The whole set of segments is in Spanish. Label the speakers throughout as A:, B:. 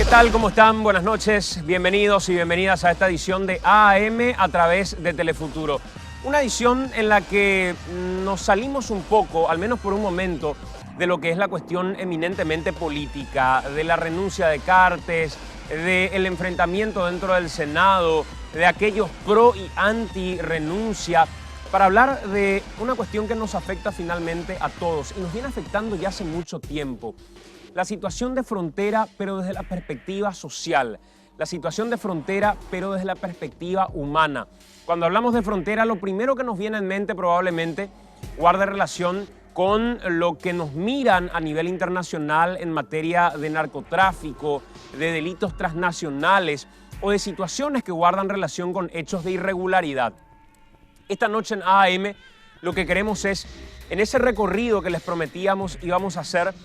A: tal? ¿Cómo están? Buenas noches. Bienvenidos y bienvenidas a esta edición de AM a través de Telefuturo. Una edición en la que nos salimos un poco, al menos por un momento, de lo que es la cuestión eminentemente política, de la renuncia de Cartes, del enfrentamiento dentro del Senado, de aquellos pro y anti renuncia, para hablar de una cuestión que nos afecta finalmente a todos y nos viene afectando ya hace mucho tiempo. La situación de frontera, pero desde la perspectiva social. La situación de frontera, pero desde la perspectiva humana. Cuando hablamos de frontera, lo primero que nos viene en mente probablemente guarda relación con lo que nos miran a nivel internacional en materia de narcotráfico, de delitos transnacionales o de situaciones que guardan relación con hechos de irregularidad. Esta noche en AM lo que queremos es, en ese recorrido que les prometíamos íbamos a hacer,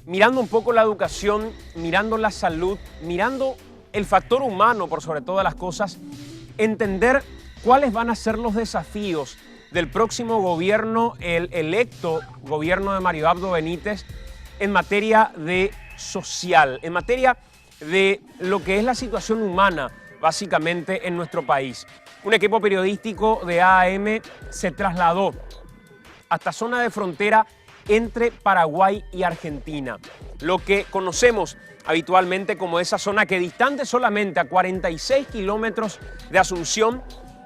A: mirando un poco la educación, mirando la salud, mirando el factor humano por sobre todas las cosas, entender cuáles van a ser los desafíos del próximo gobierno, el electo gobierno de Mario Abdo Benítez, en materia de social, en materia de lo que es la situación humana, básicamente, en nuestro país. Un equipo periodístico de AM se trasladó hasta zona de frontera entre Paraguay y Argentina, lo que conocemos habitualmente como esa zona que distante solamente a 46 kilómetros de Asunción,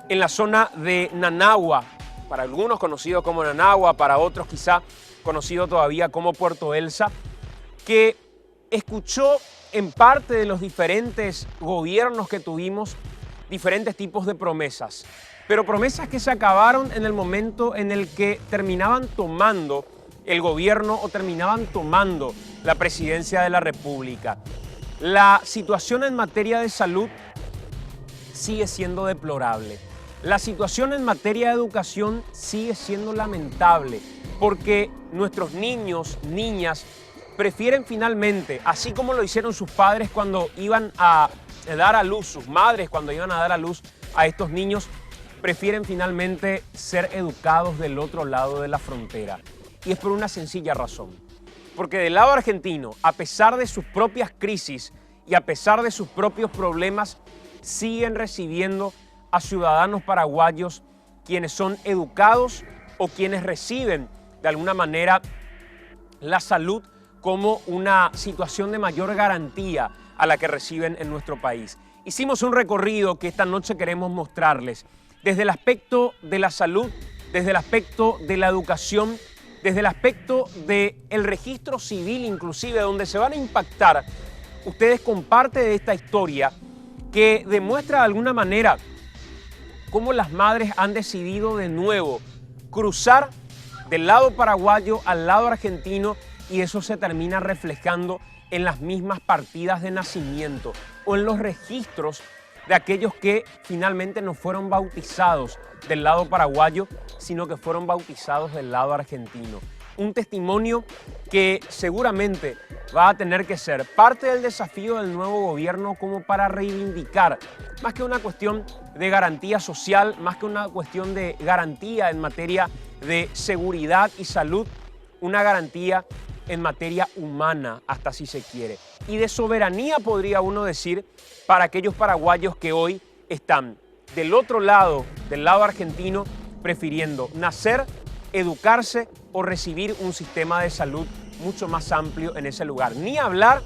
A: en la zona de Nanagua, para algunos conocido como Nanagua, para otros quizá conocido todavía como Puerto Elsa, que escuchó en parte de los diferentes gobiernos que tuvimos diferentes tipos de promesas, pero promesas que se acabaron en el momento en el que terminaban tomando el gobierno o terminaban tomando la presidencia de la República. La situación en materia de salud sigue siendo deplorable. La situación en materia de educación sigue siendo lamentable porque nuestros niños, niñas, prefieren finalmente, así como lo hicieron sus padres cuando iban a dar a luz, sus madres cuando iban a dar a luz a estos niños, prefieren finalmente ser educados del otro lado de la frontera. Y es por una sencilla razón. Porque del lado argentino, a pesar de sus propias crisis y a pesar de sus propios problemas, siguen recibiendo a ciudadanos paraguayos quienes son educados o quienes reciben de alguna manera la salud como una situación de mayor garantía a la que reciben en nuestro país. Hicimos un recorrido que esta noche queremos mostrarles desde el aspecto de la salud, desde el aspecto de la educación, desde el aspecto del registro civil inclusive, donde se van a impactar ustedes con parte de esta historia que demuestra de alguna manera cómo las madres han decidido de nuevo cruzar del lado paraguayo al lado argentino y eso se termina reflejando en las mismas partidas de nacimiento o en los registros de aquellos que finalmente no fueron bautizados del lado paraguayo, sino que fueron bautizados del lado argentino. Un testimonio que seguramente va a tener que ser parte del desafío del nuevo gobierno como para reivindicar, más que una cuestión de garantía social, más que una cuestión de garantía en materia de seguridad y salud, una garantía en materia humana, hasta si se quiere. Y de soberanía, podría uno decir, para aquellos paraguayos que hoy están del otro lado, del lado argentino, prefiriendo nacer, educarse o recibir un sistema de salud mucho más amplio en ese lugar. Ni hablar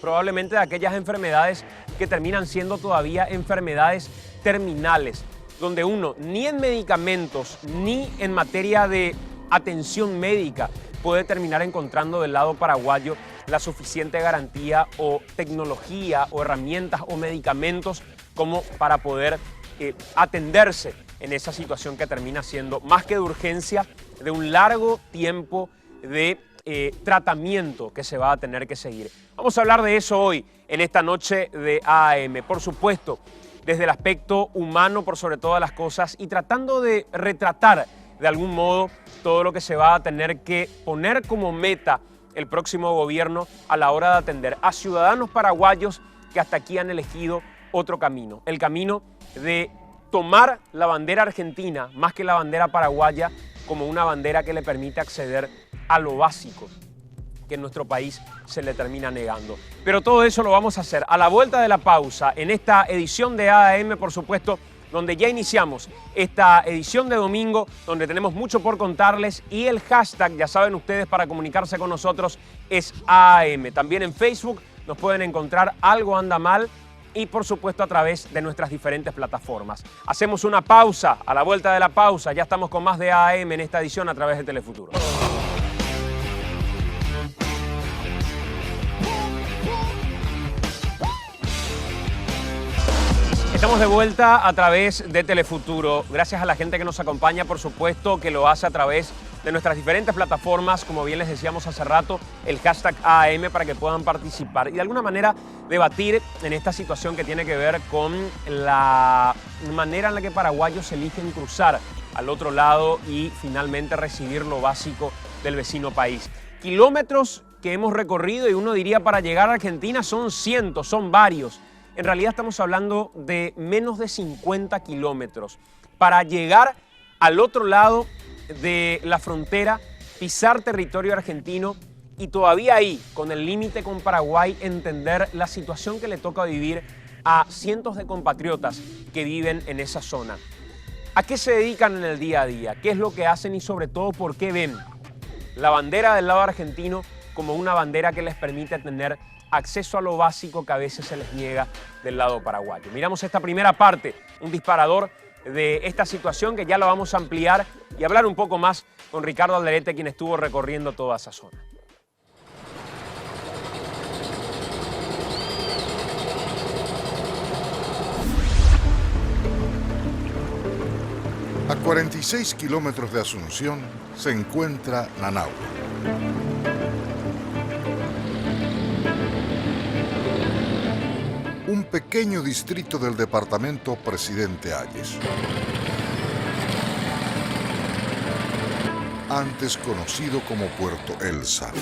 A: probablemente de aquellas enfermedades que terminan siendo todavía enfermedades terminales, donde uno ni en medicamentos ni en materia de atención médica puede terminar encontrando del lado paraguayo la suficiente garantía o tecnología o herramientas o medicamentos como para poder atenderse en esa situación que termina siendo más que de urgencia, de un largo tiempo de tratamiento que se va a tener que seguir. Vamos a hablar de eso hoy en esta noche de AM. Por supuesto, desde el aspecto humano por sobre todas las cosas y tratando de retratar de algún modo todo lo que se va a tener que poner como meta el próximo gobierno a la hora de atender a ciudadanos paraguayos que hasta aquí han elegido otro camino, el camino de tomar la bandera argentina más que la bandera paraguaya como una bandera que le permite acceder a lo básico, que en nuestro país se le termina negando. Pero todo eso lo vamos a hacer a la vuelta de la pausa, en esta edición de AM, por supuesto, donde ya iniciamos esta edición de domingo, donde tenemos mucho por contarles y el hashtag, ya saben ustedes, para comunicarse con nosotros es AM. También en Facebook nos pueden encontrar Algo Anda Mal y por supuesto a través de nuestras diferentes plataformas. Hacemos una pausa, a la vuelta de la pausa ya estamos con más de AM en esta edición a través de Telefuturo. Estamos de vuelta a través de Telefuturo. Gracias a la gente que nos acompaña, por supuesto, que lo hace a través de nuestras diferentes plataformas, como bien les decíamos hace rato, el hashtag AM para que puedan participar y de alguna manera debatir en esta situación que tiene que ver con la manera en la que paraguayos eligen cruzar al otro lado y finalmente recibir lo básico del vecino país. Kilómetros que hemos recorrido y uno diría para llegar a Argentina son cientos, son varios. En realidad estamos hablando de menos de 50 kilómetros para llegar al otro lado de la frontera, pisar territorio argentino y todavía ahí, con el límite con Paraguay, entender la situación que le toca vivir a cientos de compatriotas que viven en esa zona. ¿A qué se dedican en el día a día? ¿Qué es lo que hacen y sobre todo por qué ven la bandera del lado argentino como una bandera que les permite tener acceso a lo básico que a veces se les niega del lado paraguayo? Miramos esta primera parte, un disparador de esta situación que ya la vamos a ampliar y hablar un poco más con Ricardo Alderete, quien estuvo recorriendo toda esa zona.
B: A 46 kilómetros de Asunción se encuentra Nanahua. Un pequeño distrito del departamento Presidente Hayes, antes conocido como Puerto Elsa.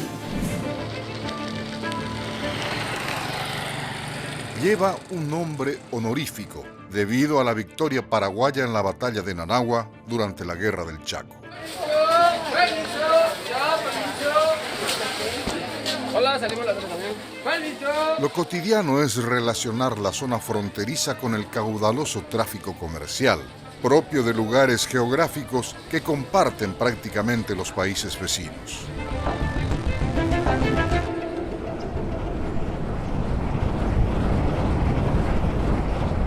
B: Lleva un nombre honorífico debido a la victoria paraguaya en la batalla de Nanahua durante la Guerra del Chaco.
C: Hola, salimos la también.
B: Lo cotidiano es relacionar la zona fronteriza con el caudaloso tráfico comercial, propio de lugares geográficos que comparten prácticamente los países vecinos.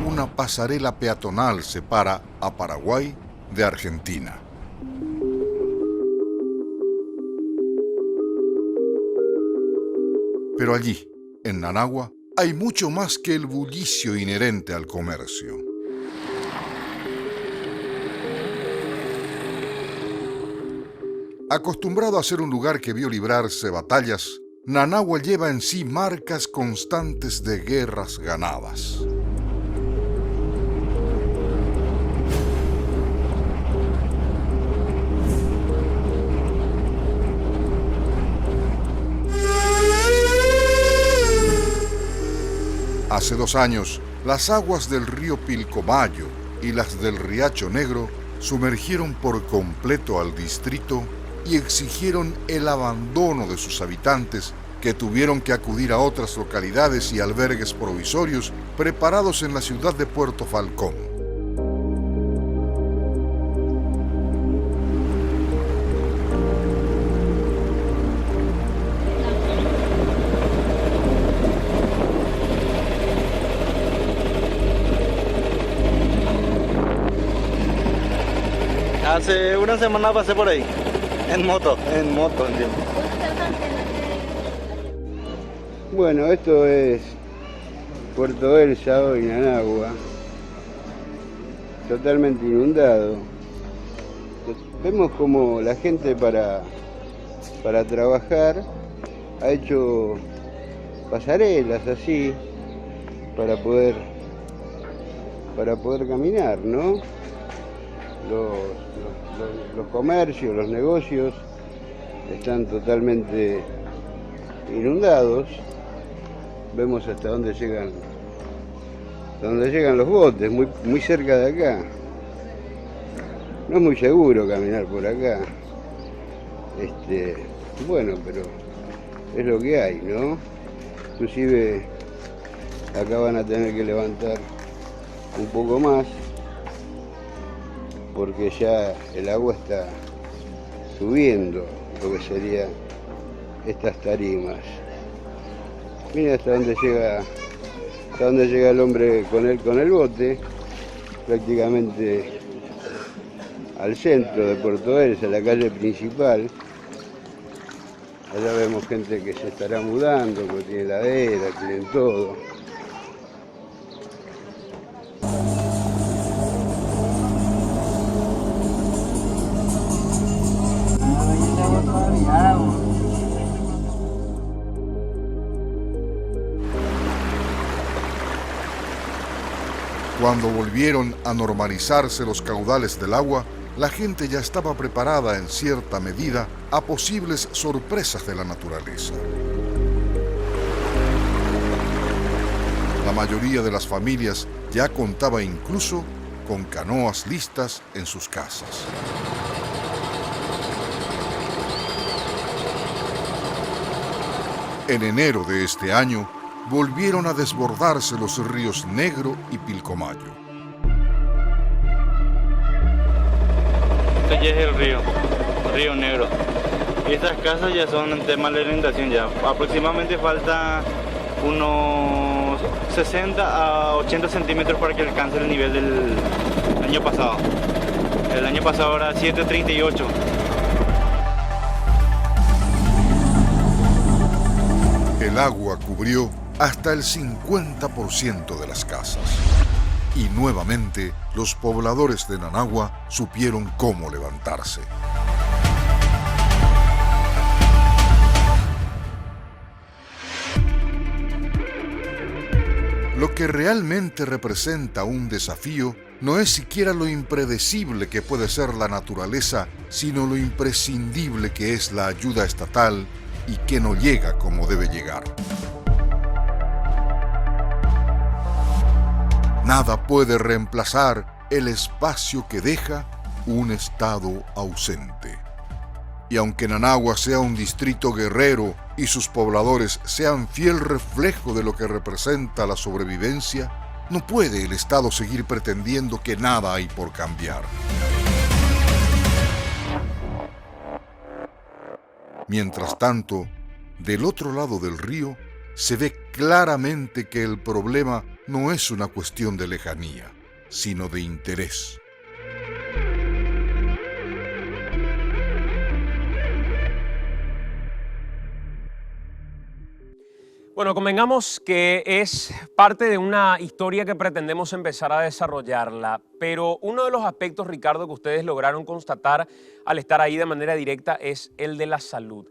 B: Una pasarela peatonal separa a Paraguay de Argentina. Pero allí, en Nanahua, hay mucho más que el bullicio inherente al comercio. Acostumbrado a ser un lugar que vio librarse batallas, Nanahua lleva en sí marcas constantes de guerras ganadas. Hace 2 años, las aguas del río Pilcomayo y las del Riacho Negro sumergieron por completo al distrito y exigieron el abandono de sus habitantes, que tuvieron que acudir a otras localidades y albergues provisorios preparados en la ciudad de Puerto Falcón.
D: Hace una semana pasé por ahí, en moto, entiendo.
E: Bueno, esto es Puerto Elsa, hoy Nanahua, totalmente inundado. Vemos como la gente para trabajar ha hecho pasarelas así para poder caminar, ¿no? Los comercios, los negocios están totalmente inundados. Vemos hasta dónde llegan los botes, muy cerca de acá. No es muy seguro caminar por acá. Bueno, pero es lo que hay, ¿no? Inclusive acá van a tener que levantar un poco más porque ya el agua está subiendo lo que sería estas tarimas. Mira hasta dónde llega el hombre con el bote, prácticamente al centro de Puerto Elsa, la calle principal. Allá vemos gente que se estará mudando, que tiene heladera, tienen todo.
B: Cuando volvieron a normalizarse los caudales del agua, la gente ya estaba preparada en cierta medida a posibles sorpresas de la naturaleza. La mayoría de las familias ya contaba incluso con canoas listas en sus casas. En enero de este año, volvieron a desbordarse los ríos Negro y Pilcomayo.
D: Este ya es el río Negro. Y estas casas ya son en tema de inundación ya. Aproximadamente falta unos 60 a 80 centímetros para que alcance el nivel del año pasado. El año pasado era 738.
B: El agua cubrió hasta el 50% de las casas. Y nuevamente los pobladores de Nanagua supieron cómo levantarse. Lo que realmente representa un desafío no es siquiera lo impredecible que puede ser la naturaleza, sino lo imprescindible que es la ayuda estatal y que no llega como debe llegar. Nada puede reemplazar el espacio que deja un estado ausente. Y aunque Nanagua sea un distrito guerrero y sus pobladores sean fiel reflejo de lo que representa la sobrevivencia, no puede el Estado seguir pretendiendo que nada hay por cambiar. Mientras tanto, del otro lado del río, se ve claramente que el problema no es una cuestión de lejanía, sino de interés.
A: Bueno, convengamos que es parte de una historia que pretendemos empezar a desarrollarla, pero uno de los aspectos, Ricardo, que ustedes lograron constatar al estar ahí de manera directa es el de la salud.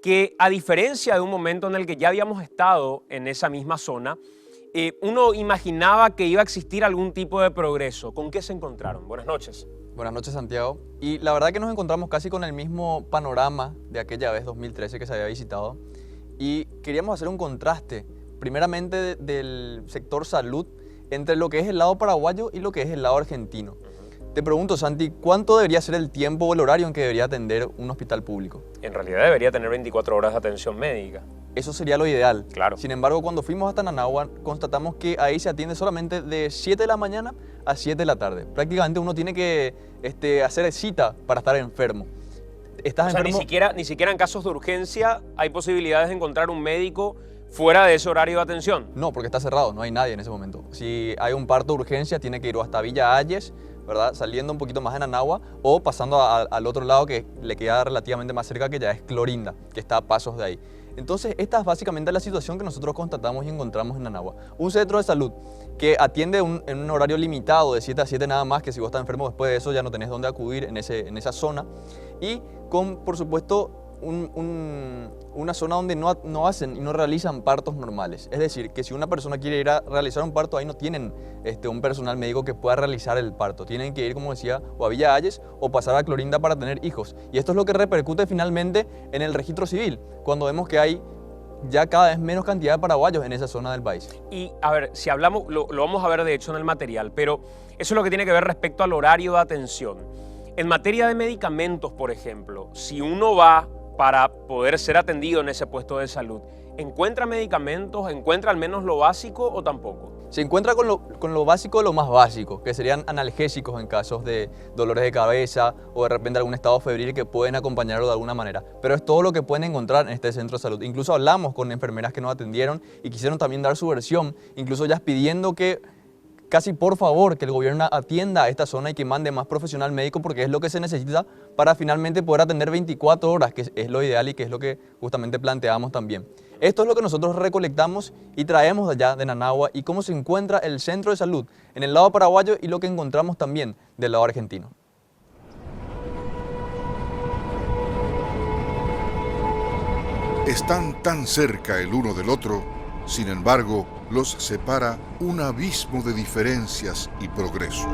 A: Que a diferencia de un momento en el que ya habíamos estado en esa misma zona, uno imaginaba que iba a existir algún tipo de progreso. ¿Con qué se encontraron? Buenas noches.
F: Buenas noches, Santiago. Y la verdad que nos encontramos casi con el mismo panorama de aquella vez, 2013, que se había visitado. Y queríamos hacer un contraste, primeramente del sector salud, entre lo que es el lado paraguayo y lo que es el lado argentino. Te pregunto, Santi, ¿cuánto debería ser el tiempo o el horario en que debería atender un hospital público?
A: En realidad debería tener 24 horas de atención médica.
F: Eso sería lo ideal.
A: Claro.
F: Sin embargo, cuando fuimos hasta Nanagua, constatamos que ahí se atiende solamente de 7 de la mañana a 7 de la tarde. Prácticamente uno tiene que hacer cita para estar enfermo. ¿Estás enfermo?
A: Ni siquiera en casos de urgencia hay posibilidades de encontrar un médico fuera de ese horario de atención.
F: No, porque está cerrado, no hay nadie en ese momento. Si hay un parto de urgencia, tiene que ir hasta Villa Ayes, ¿verdad? Saliendo un poquito más en Nanagua o pasando al otro lado que le queda relativamente más cerca, que ya es Clorinda, que está a pasos de ahí. Entonces, esta es básicamente la situación que nosotros constatamos y encontramos en Nanagua. Un centro de salud que atiende en un horario limitado de 7 a 7 nada más, que si vos estás enfermo después de eso ya no tenés dónde acudir en esa zona. Y con, por supuesto, una zona donde no hacen y no realizan partos normales. Es decir, que si una persona quiere ir a realizar un parto, ahí no tienen un personal médico que pueda realizar el parto. Tienen que ir, como decía, o a Villa Ayes o pasar a Clorinda para tener hijos. Y esto es lo que repercute finalmente en el registro civil, cuando vemos que hay ya cada vez menos cantidad de paraguayos en esa zona del país.
A: Y a ver, si hablamos, lo vamos a ver de hecho en el material, pero eso es lo que tiene que ver respecto al horario de atención. En materia de medicamentos, por ejemplo, si uno va para poder ser atendido en ese puesto de salud, ¿encuentra medicamentos? ¿Encuentra al menos lo básico o tampoco?
F: Se encuentra con lo básico, lo más básico, que serían analgésicos en casos de dolores de cabeza o de repente algún estado febril que pueden acompañarlo de alguna manera. Pero es todo lo que pueden encontrar en este centro de salud. Incluso hablamos con enfermeras que nos atendieron y quisieron también dar su versión, incluso ellas pidiendo que casi por favor que el gobierno atienda a esta zona y que mande más profesional médico porque es lo que se necesita para finalmente poder atender 24 horas, que es lo ideal y que es lo que justamente planteamos también. Esto es lo que nosotros recolectamos y traemos de allá de Nanagua y cómo se encuentra el centro de salud en el lado paraguayo y lo que encontramos también del lado argentino.
B: Están tan cerca el uno del otro, sin embargo, los separa un abismo de diferencias y progreso.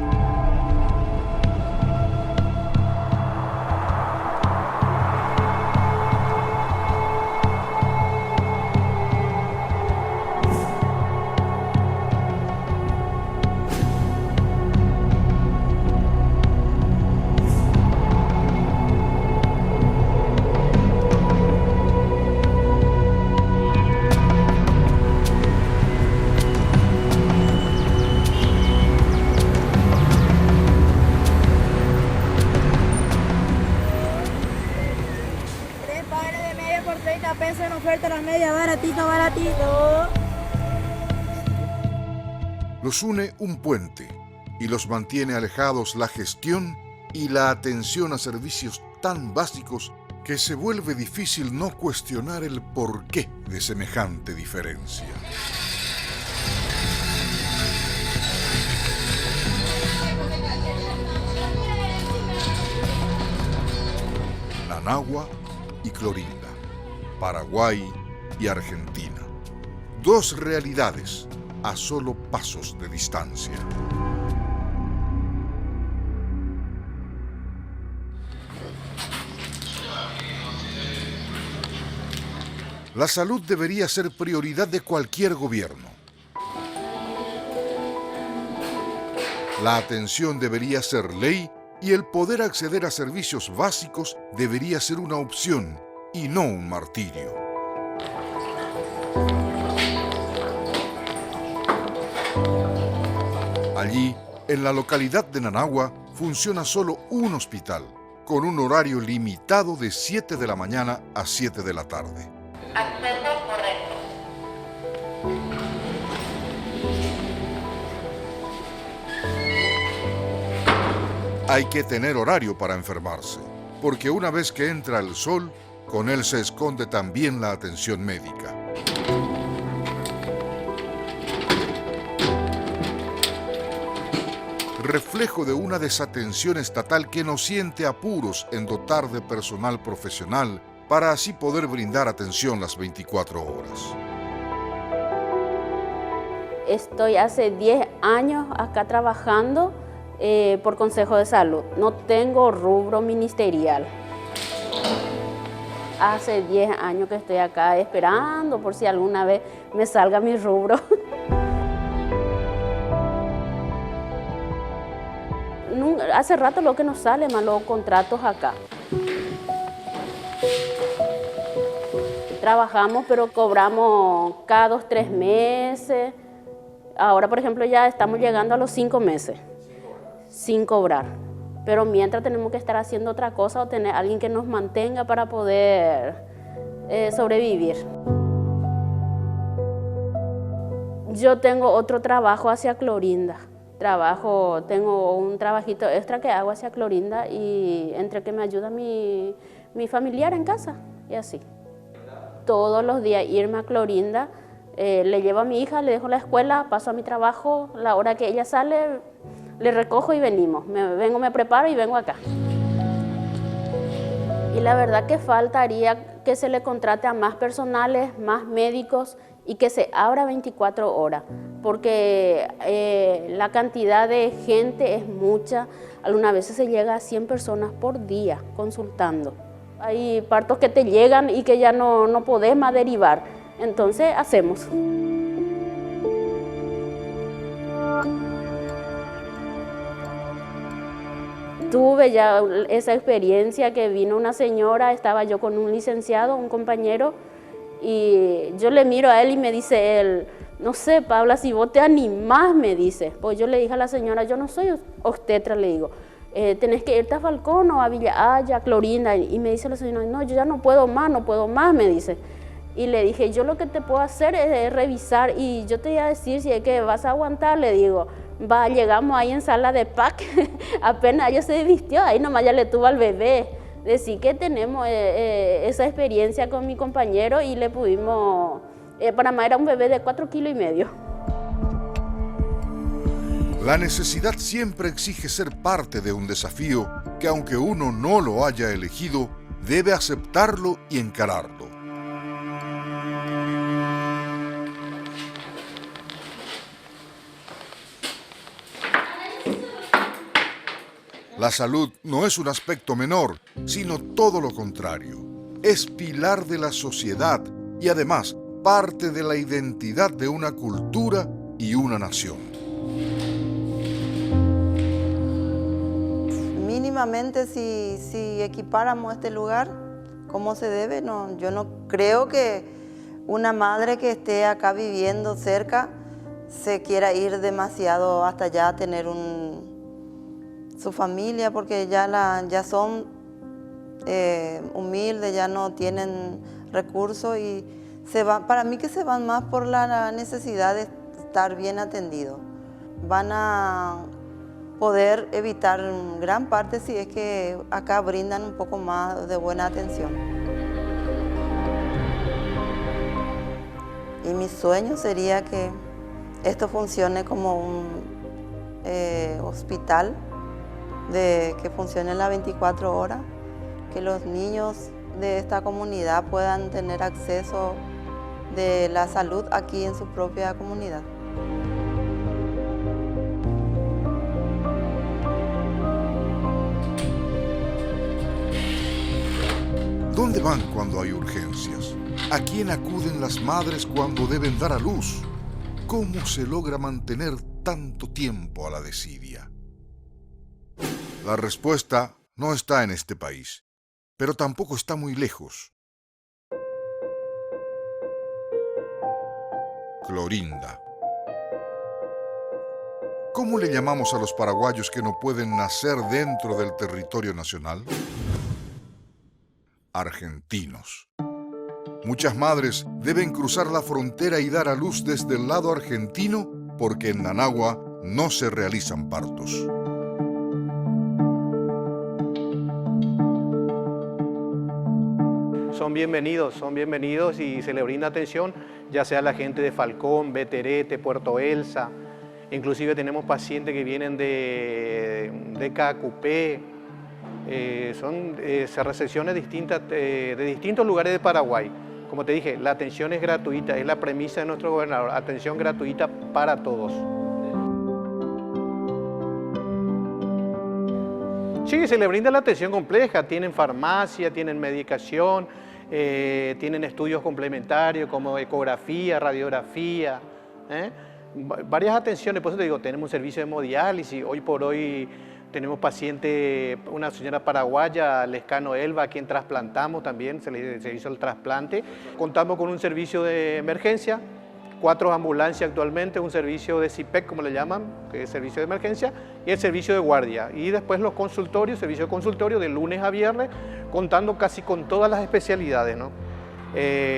G: Pesos en oferta, las medias, baratito, baratito.
B: Los une un puente y los mantiene alejados la gestión y la atención a servicios tan básicos que se vuelve difícil no cuestionar el porqué de semejante diferencia. Nanagua y Clorinda, Paraguay y Argentina. Dos realidades a solo pasos de distancia. La salud debería ser prioridad de cualquier gobierno. La atención debería ser ley y el poder acceder a servicios básicos debería ser una opción y no un martirio. Allí, en la localidad de Nanagua, funciona solo un hospital, con un horario limitado de 7 de la mañana a 7 de la tarde.
H: Acceso correcto.
B: Hay que tener horario para enfermarse, porque una vez que entra el sol, con él se esconde también la atención médica. Reflejo de una desatención estatal que no siente apuros en dotar de personal profesional para así poder brindar atención las 24 horas.
I: Estoy hace 10 años acá trabajando por Consejo de Salud. No tengo rubro ministerial. Hace 10 años que estoy acá esperando por si alguna vez me salga mi rubro. Hace rato lo que nos sale más los contratos acá. Trabajamos pero cobramos cada 2 o 3 meses. Ahora, por ejemplo, ya estamos llegando a los 5 meses sin cobrar. Pero mientras tenemos que estar haciendo otra cosa o tener alguien que nos mantenga para poder sobrevivir. Yo tengo otro trabajo hacia Clorinda. Tengo un trabajito extra que hago hacia Clorinda y entre que me ayuda mi familiar en casa y así. Todos los días irme a Clorinda, le llevo a mi hija, le dejo la escuela, paso a mi trabajo, la hora que ella sale, le recojo y venimos. Me preparo y vengo acá. Y la verdad que faltaría que se le contrate a más personales, más médicos y que se abra 24 horas, porque la cantidad de gente es mucha. Algunas veces se llega a 100 personas por día consultando. Hay partos que te llegan y que ya no podés más derivar, entonces hacemos. tuve ya esa experiencia que vino una señora, estaba yo con un licenciado, un compañero, y yo le miro a él y me dice él, no sé, Paula, si vos te animás, me dice. Pues yo le dije a la señora, yo no soy obstetra, le digo, tenés que irte a Falcón o a Villa Haya, Clorinda. Y me dice la señora, no, yo ya no puedo más, me dice. Y le dije, yo lo que te puedo hacer es revisar y yo te voy a decir si es que vas a aguantar, le digo. Llegamos ahí en sala de PAC, apenas ella se vistió, ahí nomás ya le tuvo al bebé. Decir que tenemos esa experiencia con mi compañero y le pudimos, para más era un bebé de 4,5 kilos.
B: La necesidad siempre exige ser parte de un desafío que, aunque uno no lo haya elegido, debe aceptarlo y encararlo. La salud no es un aspecto menor, sino todo lo contrario. Es pilar de la sociedad y además parte de la identidad de una cultura y una nación.
J: Mínimamente si equipáramos este lugar como se debe, no, yo no creo que una madre que esté acá viviendo cerca se quiera ir demasiado hasta allá a tener su familia, porque ya son humildes, ya no tienen recursos y para mí que se van más por la necesidad de estar bien atendidos. Van a poder evitar gran parte si es que acá brindan un poco más de buena atención. Y mi sueño sería que esto funcione como un hospital, que funcione las 24 horas, que los niños de esta comunidad puedan tener acceso de la salud aquí en su propia comunidad.
B: ¿Dónde van cuando hay urgencias? ¿A quién acuden las madres cuando deben dar a luz? ¿Cómo se logra mantener tanto tiempo a la desidia? La respuesta no está en este país, pero tampoco está muy lejos. Clorinda. ¿Cómo le llamamos a los paraguayos que no pueden nacer dentro del territorio nacional? Argentinos. Muchas madres deben cruzar la frontera y dar a luz desde el lado argentino porque en Nanagua no se realizan partos.
K: Son bienvenidos y se le brinda atención, ya sea la gente de Falcón, Beterete, Puerto Elsa. Inclusive tenemos pacientes que vienen de Cacupé. Son recepciones distintas de distintos lugares de Paraguay. Como te dije, la atención es gratuita, es la premisa de nuestro gobernador, atención gratuita para todos. Sí, se le brinda la atención compleja, tienen farmacia, tienen medicación, tienen estudios complementarios como ecografía, radiografía, varias atenciones. Por eso te digo, tenemos un servicio de hemodiálisis. Hoy por hoy tenemos paciente, una señora paraguaya, Lescano Elba, a quien trasplantamos también, se hizo el trasplante. Contamos con un servicio de emergencia, 4 ambulancias actualmente, un servicio de CIPEC, como le llaman, que es servicio de emergencia, y el servicio de guardia. Y después los consultorios, servicio de consultorio de lunes a viernes, contando casi con todas las especialidades, ¿no?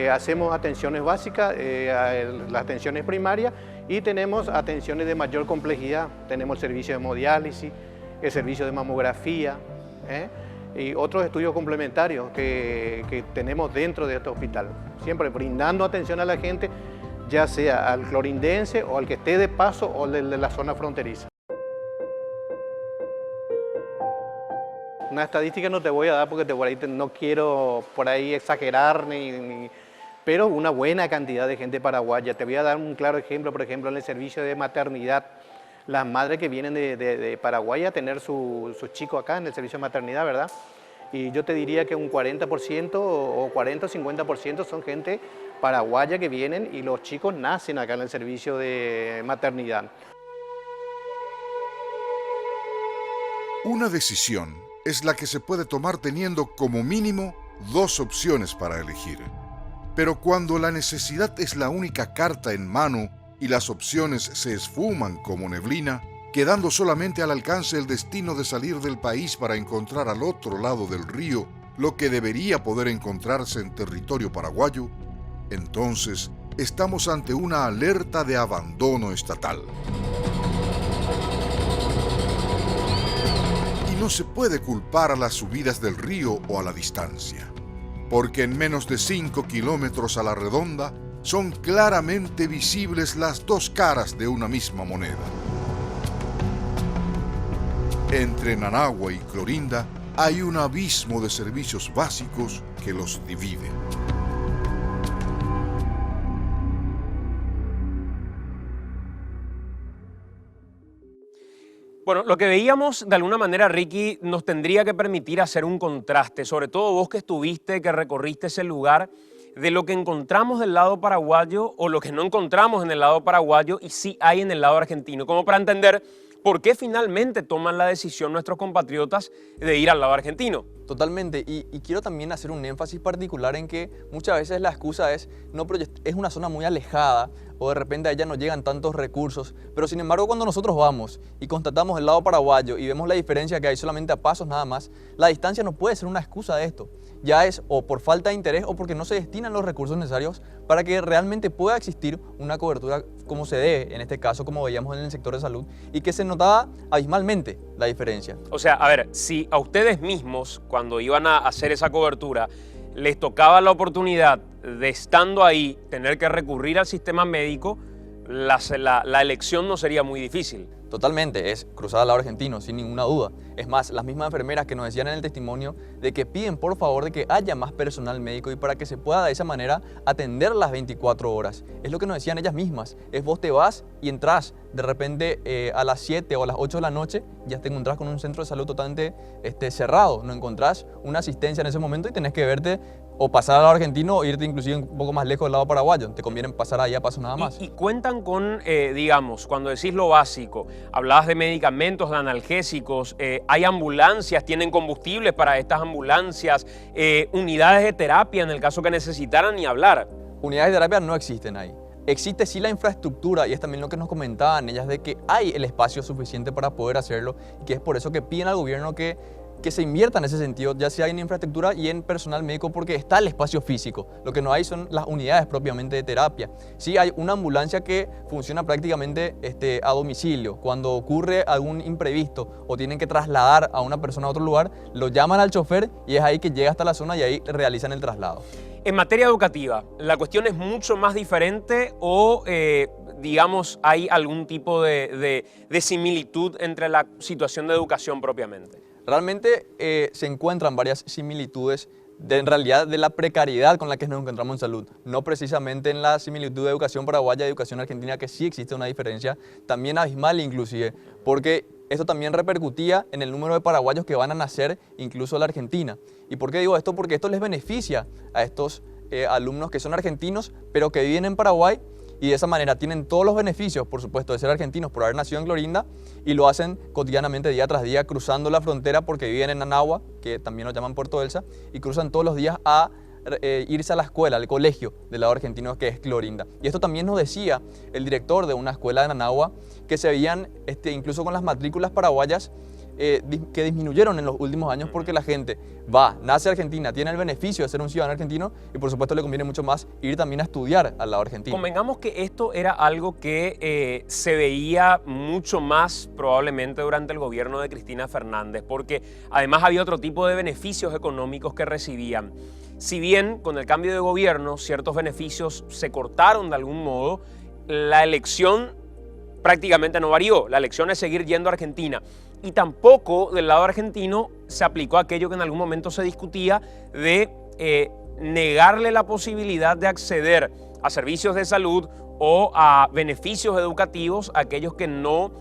K: Hacemos atenciones básicas, las atenciones primarias, y tenemos atenciones de mayor complejidad. Tenemos el servicio de hemodiálisis, el servicio de mamografía, y otros estudios complementarios que tenemos dentro de este hospital. Siempre brindando atención a la gente, ya sea al clorindense o al que esté de paso o de la zona fronteriza. Una estadística no te voy a dar porque no quiero por ahí exagerar, pero una buena cantidad de gente paraguaya. Te voy a dar un claro ejemplo, por ejemplo, en el servicio de maternidad. Las madres que vienen de Paraguay a tener sus chicos acá en el servicio de maternidad, ¿verdad? Y yo te diría que un 40% o 40 o 50% son gente paraguaya que vienen y los chicos nacen acá en el servicio de maternidad.
B: Una decisión es la que se puede tomar teniendo como mínimo 2 opciones para elegir. Pero cuando la necesidad es la única carta en mano y las opciones se esfuman como neblina, quedando solamente al alcance el destino de salir del país para encontrar al otro lado del río lo que debería poder encontrarse en territorio paraguayo, entonces estamos ante una alerta de abandono estatal. Y no se puede culpar a las subidas del río o a la distancia, porque en menos de 5 kilómetros a la redonda son claramente visibles las 2 caras de una misma moneda. Entre Nanagua y Clorinda hay un abismo de servicios básicos que los divide.
A: Bueno, lo que veíamos de alguna manera, Ricky, nos tendría que permitir hacer un contraste, sobre todo vos que estuviste, que recorriste ese lugar, de lo que encontramos del lado paraguayo o lo que no encontramos en el lado paraguayo y sí hay en el lado argentino, como para entender por qué finalmente toman la decisión nuestros compatriotas de ir al lado argentino.
F: Totalmente, y quiero también hacer un énfasis particular en que muchas veces la excusa es, no, pero es una zona muy alejada o de repente a ella no llegan tantos recursos, pero sin embargo cuando nosotros vamos y constatamos el lado paraguayo y vemos la diferencia que hay solamente a pasos nada más, la distancia no puede ser una excusa de esto. Ya es o por falta de interés o porque no se destinan los recursos necesarios para que realmente pueda existir una cobertura como se debe, en este caso como veíamos en el sector de salud, y que se notaba abismalmente la diferencia.
A: O sea, a ver, si a ustedes mismos, cuando iban a hacer esa cobertura, les tocaba la oportunidad de estando ahí, tener que recurrir al sistema médico, la elección no sería muy difícil.
F: Totalmente, es cruzar al lado argentino, sin ninguna duda. Es más, las mismas enfermeras que nos decían en el testimonio de que piden por favor de que haya más personal médico y para que se pueda de esa manera atender las 24 horas. Es lo que nos decían ellas mismas, es vos te vas y entras de repente a las 7 o a las 8 de la noche, ya te encontrás con un centro de salud totalmente cerrado, no encontrás una asistencia en ese momento y tenés que verte o pasar al lado argentino o irte inclusive un poco más lejos del lado paraguayo. Te conviene pasar ahí a paso nada más.
A: Y cuentan con, digamos, cuando decís lo básico, hablabas de medicamentos, de analgésicos, hay ambulancias, tienen combustibles para estas ambulancias, unidades de terapia en el caso que necesitaran ni hablar.
F: Unidades de terapia no existen ahí. Existe sí la infraestructura y es también lo que nos comentaban ellas de que hay el espacio suficiente para poder hacerlo y que es por eso que piden al gobierno que se invierta en ese sentido, ya sea en infraestructura y en personal médico, porque está el espacio físico. Lo que no hay son las unidades propiamente de terapia. Sí hay una ambulancia que funciona prácticamente a domicilio. Cuando ocurre algún imprevisto o tienen que trasladar a una persona a otro lugar, lo llaman al chofer y es ahí que llega hasta la zona y ahí realizan el traslado.
A: En materia educativa, ¿la cuestión es mucho más diferente o, digamos, hay algún tipo de similitud entre la situación de educación propiamente?
F: Realmente se encuentran varias similitudes en realidad de la precariedad con la que nos encontramos en salud, no precisamente en la similitud de educación paraguaya y educación argentina, que sí existe una diferencia, también abismal inclusive, porque esto también repercutía en el número de paraguayos que van a nacer incluso a la Argentina. ¿Y por qué digo esto? Porque esto les beneficia a estos alumnos que son argentinos, pero que viven en Paraguay, y de esa manera tienen todos los beneficios, por supuesto, de ser argentinos por haber nacido en Clorinda y lo hacen cotidianamente día tras día cruzando la frontera porque viven en Nanagua, que también lo llaman Puerto Elsa, y cruzan todos los días a irse a la escuela, al colegio del lado argentino que es Clorinda. Y esto también nos decía el director de una escuela de Nanagua que se veían incluso con las matrículas paraguayas que disminuyeron en los últimos años porque la gente nace argentina, tiene el beneficio de ser un ciudadano argentino y por supuesto le conviene mucho más ir también a estudiar al lado argentino.
A: Convengamos que esto era algo que se veía mucho más probablemente durante el gobierno de Cristina Fernández, porque además había otro tipo de beneficios económicos que recibían. Si bien con el cambio de gobierno ciertos beneficios se cortaron de algún modo, la elección prácticamente no varió. La elección es seguir yendo a Argentina. Y tampoco del lado argentino se aplicó aquello que en algún momento se discutía de negarle la posibilidad de acceder a servicios de salud o a beneficios educativos a aquellos que no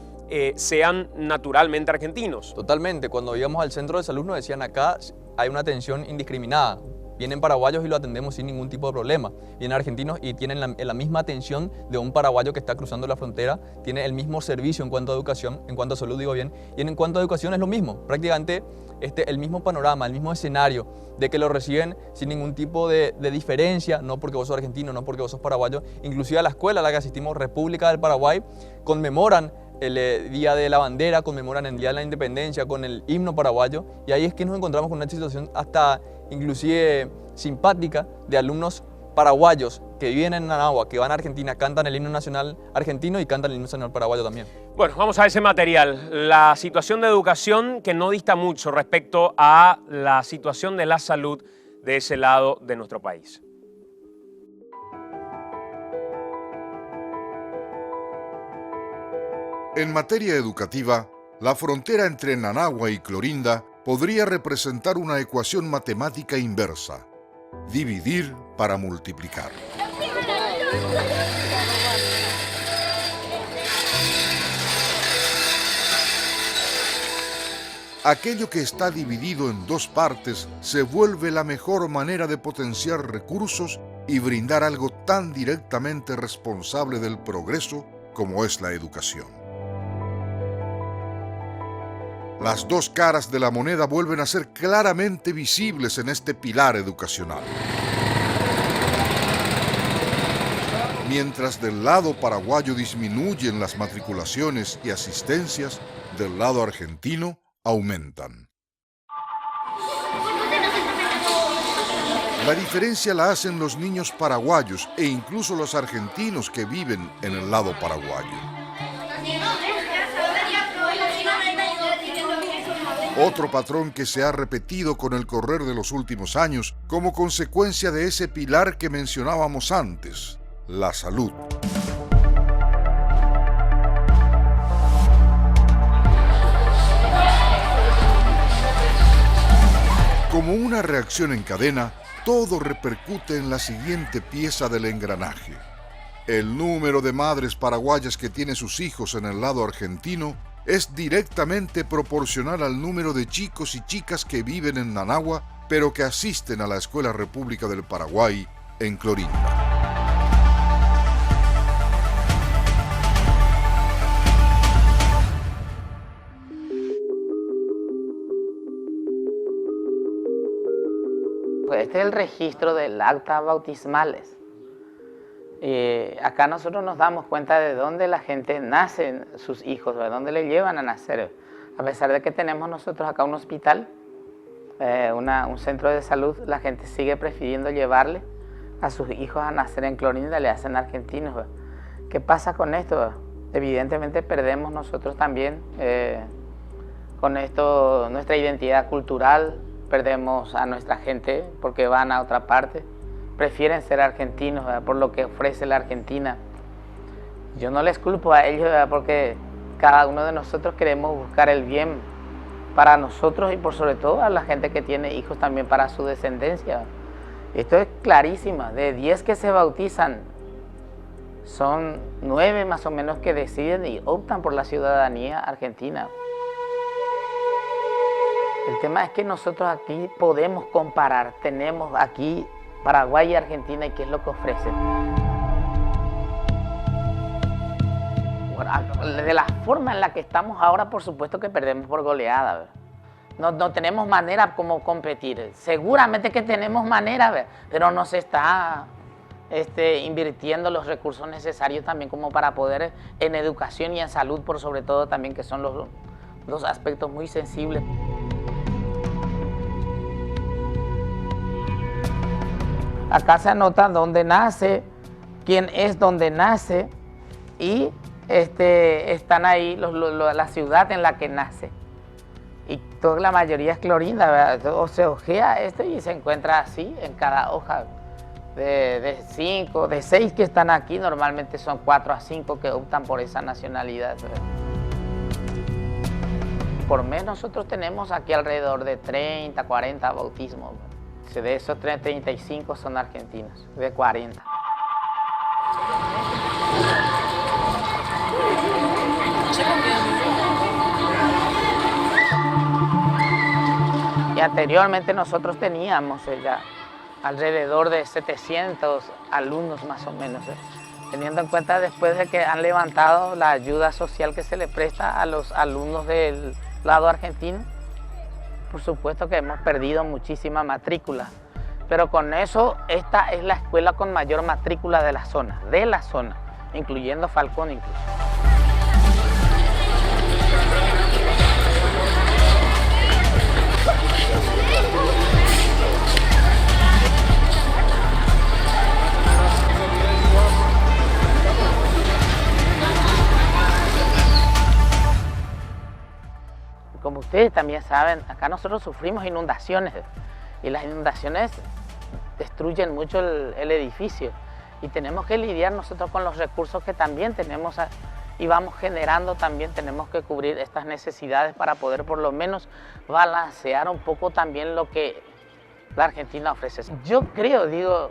A: sean naturalmente argentinos.
F: Totalmente. Cuando íbamos al centro de salud nos decían acá hay una atención indiscriminada. Vienen paraguayos y lo atendemos sin ningún tipo de problema. Vienen argentinos y tienen la misma atención de un paraguayo que está cruzando la frontera, tiene el mismo servicio en cuanto a educación, en cuanto a salud digo bien, y en cuanto a educación es lo mismo, prácticamente el mismo panorama, el mismo escenario de que lo reciben sin ningún tipo de diferencia, no porque vos sos argentino, no porque vos sos paraguayo. Inclusive a la escuela a la que asistimos, República del Paraguay, conmemoran el Día de la Bandera, conmemoran el Día de la Independencia con el himno paraguayo, y ahí es que nos encontramos con una situación hasta inclusive simpática de alumnos paraguayos que viven en Nanagua, que van a Argentina, cantan el himno nacional argentino y cantan el himno nacional paraguayo también.
A: Bueno, vamos a ese material. La situación de educación que no dista mucho respecto a la situación de la salud de ese lado de nuestro país.
B: En materia educativa, la frontera entre Nanagua y Clorinda podría representar una ecuación matemática inversa: dividir para multiplicar. Aquello que está dividido en dos partes se vuelve la mejor manera de potenciar recursos y brindar algo tan directamente responsable del progreso como es la educación. Las dos caras de la moneda vuelven a ser claramente visibles en este pilar educacional. Mientras del lado paraguayo disminuyen las matriculaciones y asistencias, del lado argentino aumentan. La diferencia la hacen los niños paraguayos e incluso los argentinos que viven en el lado paraguayo. Otro patrón que se ha repetido con el correr de los últimos años como consecuencia de ese pilar que mencionábamos antes, la salud. Como una reacción en cadena, todo repercute en la siguiente pieza del engranaje. El número de madres paraguayas que tiene sus hijos en el lado argentino es directamente proporcional al número de chicos y chicas que viven en Nanagua, pero que asisten a la Escuela República del Paraguay en Clorinda.
L: Este es el registro del acta bautismales. Acá nosotros nos damos cuenta de dónde la gente nace, sus hijos, de dónde le llevan a nacer. A pesar de que tenemos nosotros acá un hospital, un centro de salud, la gente sigue prefiriendo llevarle a sus hijos a nacer en Clorinda, le hacen argentinos. ¿Qué pasa con esto? Evidentemente perdemos nosotros también con esto nuestra identidad cultural, perdemos a nuestra gente porque van a otra parte. Prefieren ser argentinos, ¿verdad?, por lo que ofrece la Argentina. Yo no les culpo a ellos, ¿verdad?, porque cada uno de nosotros queremos buscar el bien para nosotros y por sobre todo a la gente que tiene hijos también para su descendencia. Esto es clarísimo. De 10 que se bautizan, son 9 más o menos que deciden y optan por la ciudadanía argentina. El tema es que nosotros aquí podemos comparar, tenemos aquí Paraguay y Argentina y qué es lo que ofrecen. Bueno, de la forma en la que estamos ahora, por supuesto que perdemos por goleada. No tenemos manera como competir. Seguramente que tenemos manera, pero no se está invirtiendo los recursos necesarios también como para poder en educación y en salud, por sobre todo también, que son los dos aspectos muy sensibles. Acá se anota dónde nace, quién es donde nace y están ahí la ciudad en la que nace. Y toda la mayoría es Clorinda, ¿verdad? O se ojea esto y se encuentra así en cada hoja. De 5, de 6 que están aquí, normalmente son 4 a 5 que optan por esa nacionalidad, ¿verdad? Por mes nosotros tenemos aquí alrededor de 30, 40 bautismos, ¿verdad? De esos 35 son argentinos, de 40. Y anteriormente nosotros teníamos ya alrededor de 700 alumnos más o menos, teniendo en cuenta después de que han levantado la ayuda social que se le presta a los alumnos del lado argentino. Por supuesto que hemos perdido muchísima matrícula, pero con eso esta es la escuela con mayor matrícula de la zona, incluyendo Falcón incluso. Como ustedes también saben, acá nosotros sufrimos inundaciones y las inundaciones destruyen mucho el edificio y tenemos que lidiar nosotros con los recursos que también tenemos y vamos generando, también tenemos que cubrir estas necesidades para poder por lo menos balancear un poco también lo que la Argentina ofrece. Yo creo,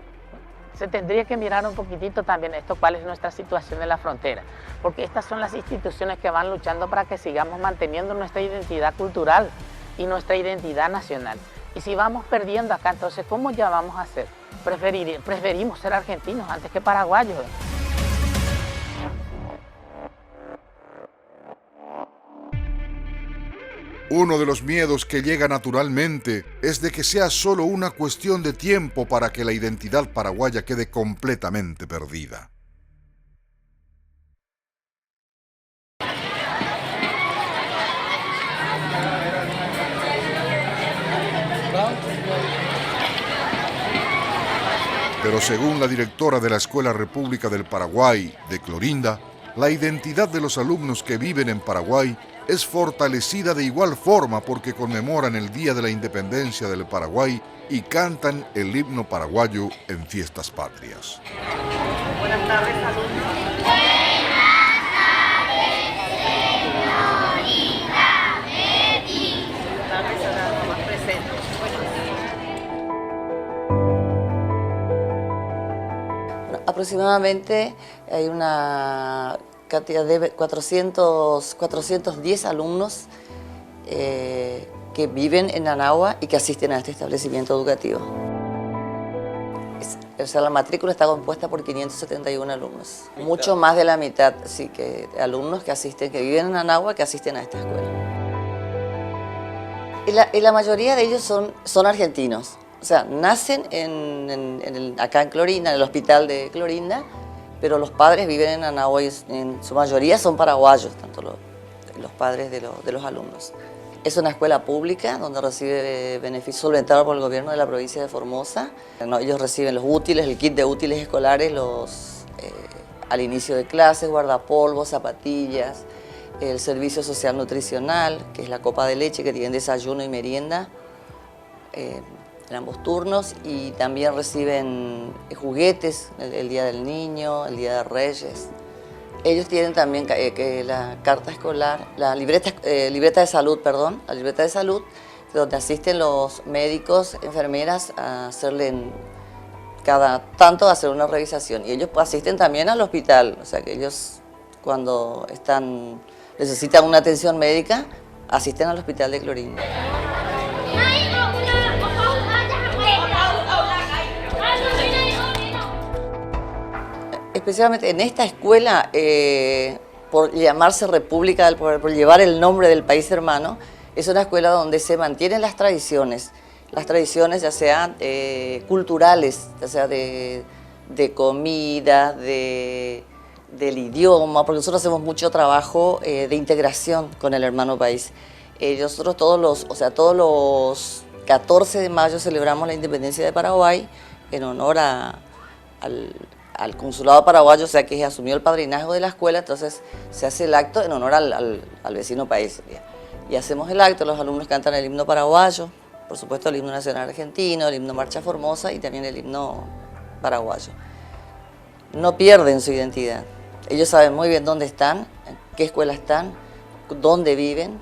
L: se tendría que mirar un poquitito también esto, cuál es nuestra situación en la frontera, porque estas son las instituciones que van luchando para que sigamos manteniendo nuestra identidad cultural y nuestra identidad nacional. Y si vamos perdiendo acá, entonces, ¿cómo ya vamos a hacer? Preferimos ser argentinos antes que paraguayos.
B: Uno de los miedos que llega naturalmente es de que sea solo una cuestión de tiempo para que la identidad paraguaya quede completamente perdida. Pero según la directora de la Escuela República del Paraguay, de Clorinda, la identidad de los alumnos que viven en Paraguay es fortalecida de igual forma porque conmemoran el Día de la Independencia del Paraguay y cantan el himno paraguayo en fiestas patrias.
J: Buenas tardes, alumnos. Aproximadamente hay una cantidad de 410 alumnos que viven en Anagua y que asisten a este establecimiento educativo. O sea, la matrícula está compuesta por 571 alumnos. Mucho más de la mitad, sí, de alumnos que viven en Anagua, que asisten a esta escuela. Y la mayoría de ellos son argentinos. O sea, nacen acá en Clorinda, en el hospital de Clorinda, pero los padres viven en Anagua y en su mayoría son paraguayos, tanto los padres de los alumnos. Es una escuela pública donde recibe beneficios solventados por el gobierno de la provincia de Formosa. Ellos reciben los útiles, el kit de útiles escolares al inicio de clases, guardapolvos, zapatillas, el servicio social nutricional, que es la copa de leche que tienen desayuno y merienda en ambos turnos, y también reciben juguetes el Día del Niño, el Día de Reyes. Ellos tienen también la carta escolar, la libreta de salud, donde asisten los médicos, enfermeras a hacerle cada tanto a hacer una revisación. Y ellos asisten también al hospital, o sea que ellos cuando necesitan una atención médica, asisten al hospital de Clorinda. Especialmente en esta escuela, por llamarse República del Paraguay, por llevar el nombre del país hermano, es una escuela donde se mantienen las tradiciones ya sean culturales, ya sea de comida, del idioma, porque nosotros hacemos mucho trabajo de integración con el hermano país. Nosotros todos los 14 de mayo celebramos la independencia de Paraguay en honor al consulado paraguayo, o sea que asumió el padrinazgo de la escuela, entonces se hace el acto en honor al vecino país. Y hacemos el acto, los alumnos cantan el himno paraguayo, por supuesto el himno nacional argentino, el himno Marcha Formosa y también el himno paraguayo. No pierden su identidad, ellos saben muy bien dónde están, en qué escuela están, dónde viven.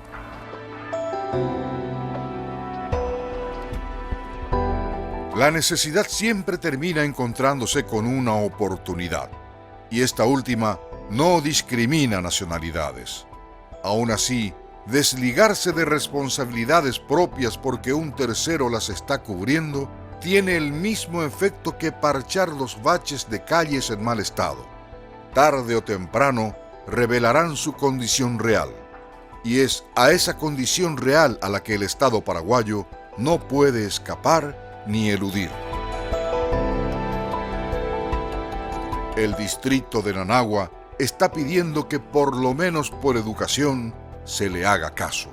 B: La necesidad siempre termina encontrándose con una oportunidad, y esta última no discrimina nacionalidades. Aún así, desligarse de responsabilidades propias porque un tercero las está cubriendo tiene el mismo efecto que parchar los baches de calles en mal estado. Tarde o temprano revelarán su condición real. Y es a esa condición real a la que el Estado paraguayo no puede escapar ni eludir. El distrito de Nanagua está pidiendo que por lo menos por educación se le haga caso.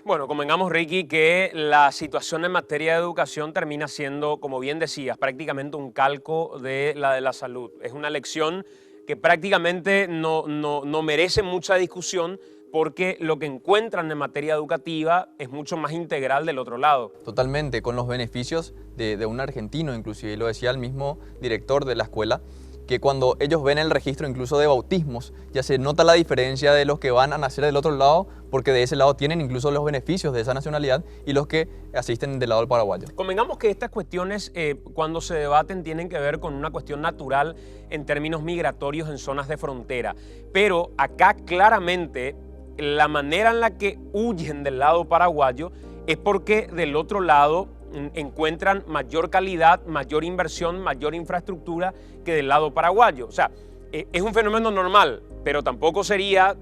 A: Bueno, convengamos, Ricky, que la situación en materia de educación termina siendo, como bien decías, prácticamente un calco de la salud. Es una lección que prácticamente no merece mucha discusión porque lo que encuentran en materia educativa es mucho más integral del otro lado.
F: Totalmente, con los beneficios de un argentino, inclusive, lo decía el mismo director de la escuela, que cuando ellos ven el registro incluso de bautismos, ya se nota la diferencia de los que van a nacer del otro lado, porque de ese lado tienen incluso los beneficios de esa nacionalidad y los que asisten del lado del paraguayo.
A: Convengamos que estas cuestiones, cuando se debaten, tienen que ver con una cuestión natural en términos migratorios en zonas de frontera. Pero acá claramente la manera en la que huyen del lado paraguayo es porque del otro lado encuentran mayor calidad, mayor inversión, mayor infraestructura que del lado paraguayo. O sea, es un fenómeno normal, pero tampoco sería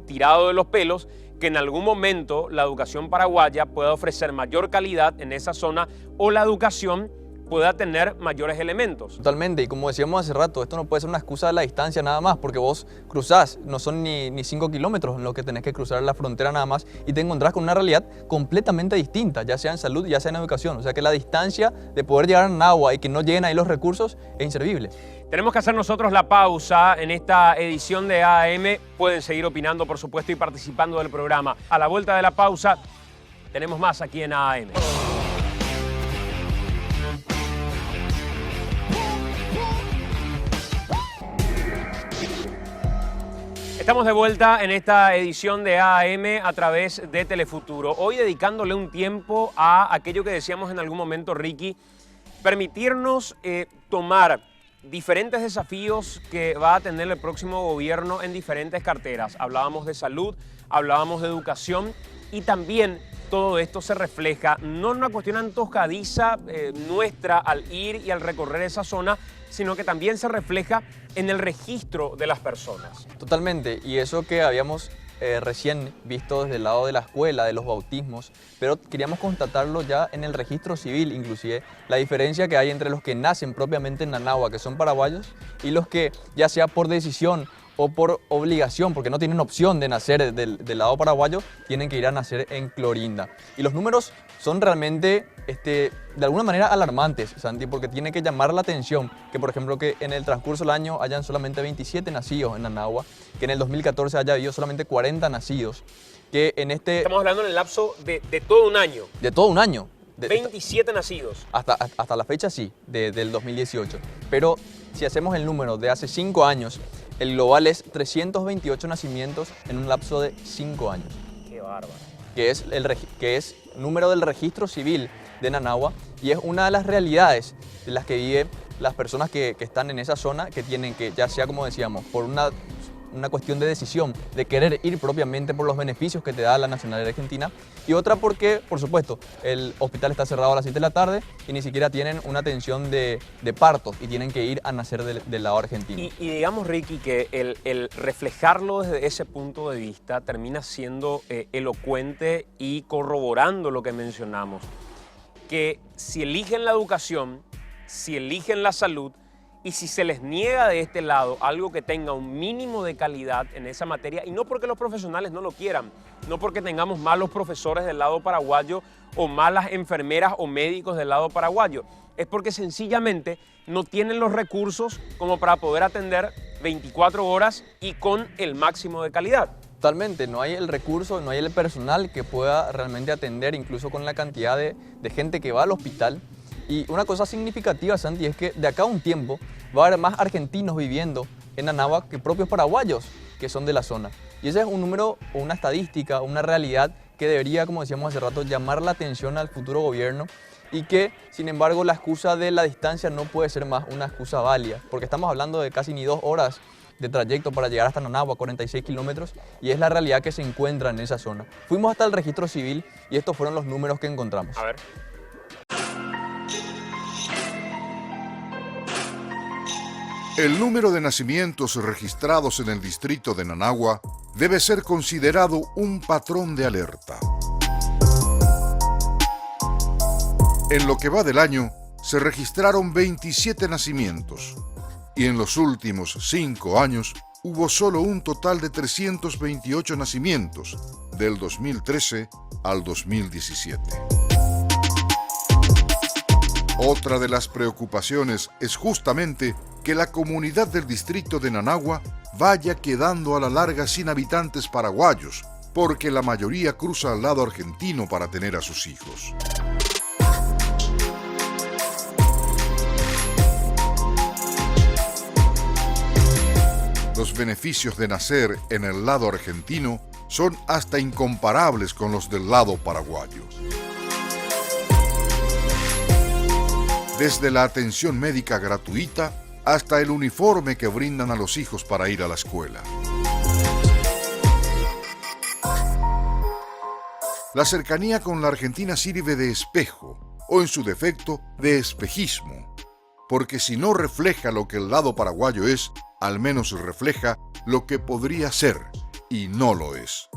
A: tirado de los pelos que en algún momento la educación paraguaya pueda ofrecer mayor calidad en esa zona o la educación pueda tener mayores elementos.
F: Totalmente, y como decíamos hace rato, esto no puede ser una excusa de la distancia nada más, porque vos cruzás, no son ni 5 kilómetros en lo que tenés que cruzar la frontera nada más, y te encontrás con una realidad completamente distinta, ya sea en salud, ya sea en educación. O sea que la distancia de poder llegar a Nanagua y que no lleguen ahí los recursos es inservible.
A: Tenemos que hacer nosotros la pausa en esta edición de AM. Pueden seguir opinando, por supuesto, y participando del programa. A la vuelta de la pausa, tenemos más aquí en AM. Estamos de vuelta en esta edición de AM a través de Telefuturo. Hoy dedicándole un tiempo a aquello que decíamos en algún momento, Ricky, permitirnos tomar diferentes desafíos que va a tener el próximo gobierno en diferentes carteras. Hablábamos de salud, hablábamos de educación y también todo esto se refleja no en una cuestión antojadiza nuestra al ir y al recorrer esa zona, sino que también se refleja en el registro de las personas.
F: Totalmente, y eso que habíamos recién visto desde el lado de la escuela, de los bautismos, pero queríamos constatarlo ya en el registro civil, inclusive, la diferencia que hay entre los que nacen propiamente en Nanagua, que son paraguayos, y los que, ya sea por decisión o por obligación, porque no tienen opción de nacer del lado paraguayo, tienen que ir a nacer en Clorinda. Y los números son realmente, de alguna manera, alarmantes, Santi, porque tiene que llamar la atención que, por ejemplo, que en el transcurso del año hayan solamente 27 nacidos en Nanagua, que en el 2014 haya habido solamente 40 nacidos, que en
A: Estamos hablando en el lapso de todo un año.
F: De todo un año.
A: 27 nacidos.
F: Hasta la fecha sí, del 2018. Pero si hacemos el número de hace 5 años, el global es 328 nacimientos en un lapso de 5 años.
A: ¡Qué bárbaro!
F: Que es número del registro civil de Nanagua y es una de las realidades de las que viven las personas que están en esa zona, que tienen que, ya sea como decíamos, por una cuestión de decisión, de querer ir propiamente por los beneficios que te da la nacionalidad argentina, y otra porque, por supuesto, el hospital está cerrado a las 7 de la tarde y ni siquiera tienen una atención de partos y tienen que ir a nacer del lado argentino.
A: Y digamos, Ricky, que el reflejarlo desde ese punto de vista termina siendo elocuente y corroborando lo que mencionamos, que si eligen la educación, si eligen la salud, y si se les niega de este lado algo que tenga un mínimo de calidad en esa materia, y no porque los profesionales no lo quieran, no porque tengamos malos profesores del lado paraguayo o malas enfermeras o médicos del lado paraguayo, es porque sencillamente no tienen los recursos como para poder atender 24 horas y con el máximo de calidad.
F: Totalmente, no hay el recurso, no hay el personal que pueda realmente atender, incluso con la cantidad de gente que va al hospital. Y una cosa significativa, Santi, es que de acá a un tiempo va a haber más argentinos viviendo en Nanagua que propios paraguayos que son de la zona. Y ese es un número, o una estadística, una realidad que debería, como decíamos hace rato, llamar la atención al futuro gobierno y que, sin embargo, la excusa de la distancia no puede ser más una excusa válida, porque estamos hablando de casi ni 2 horas de trayecto para llegar hasta Nanagua, 46 kilómetros, y es la realidad que se encuentra en esa zona. Fuimos hasta el registro civil y estos fueron los números que encontramos.
A: A ver.
B: El número de nacimientos registrados en el distrito de Nanagua debe ser considerado un patrón de alerta. En lo que va del año, se registraron 27 nacimientos y en los últimos 5 años hubo solo un total de 328 nacimientos, del 2013 al 2017. Otra de las preocupaciones es justamente que la comunidad del distrito de Nanagua vaya quedando a la larga sin habitantes paraguayos, porque la mayoría cruza al lado argentino para tener a sus hijos. Los beneficios de nacer en el lado argentino son hasta incomparables con los del lado paraguayo. Desde la atención médica gratuita hasta el uniforme que brindan a los hijos para ir a la escuela. La cercanía con la Argentina sirve de espejo, o en su defecto, de espejismo, porque si no refleja lo que el lado paraguayo es, al menos refleja lo que podría ser, y no lo es.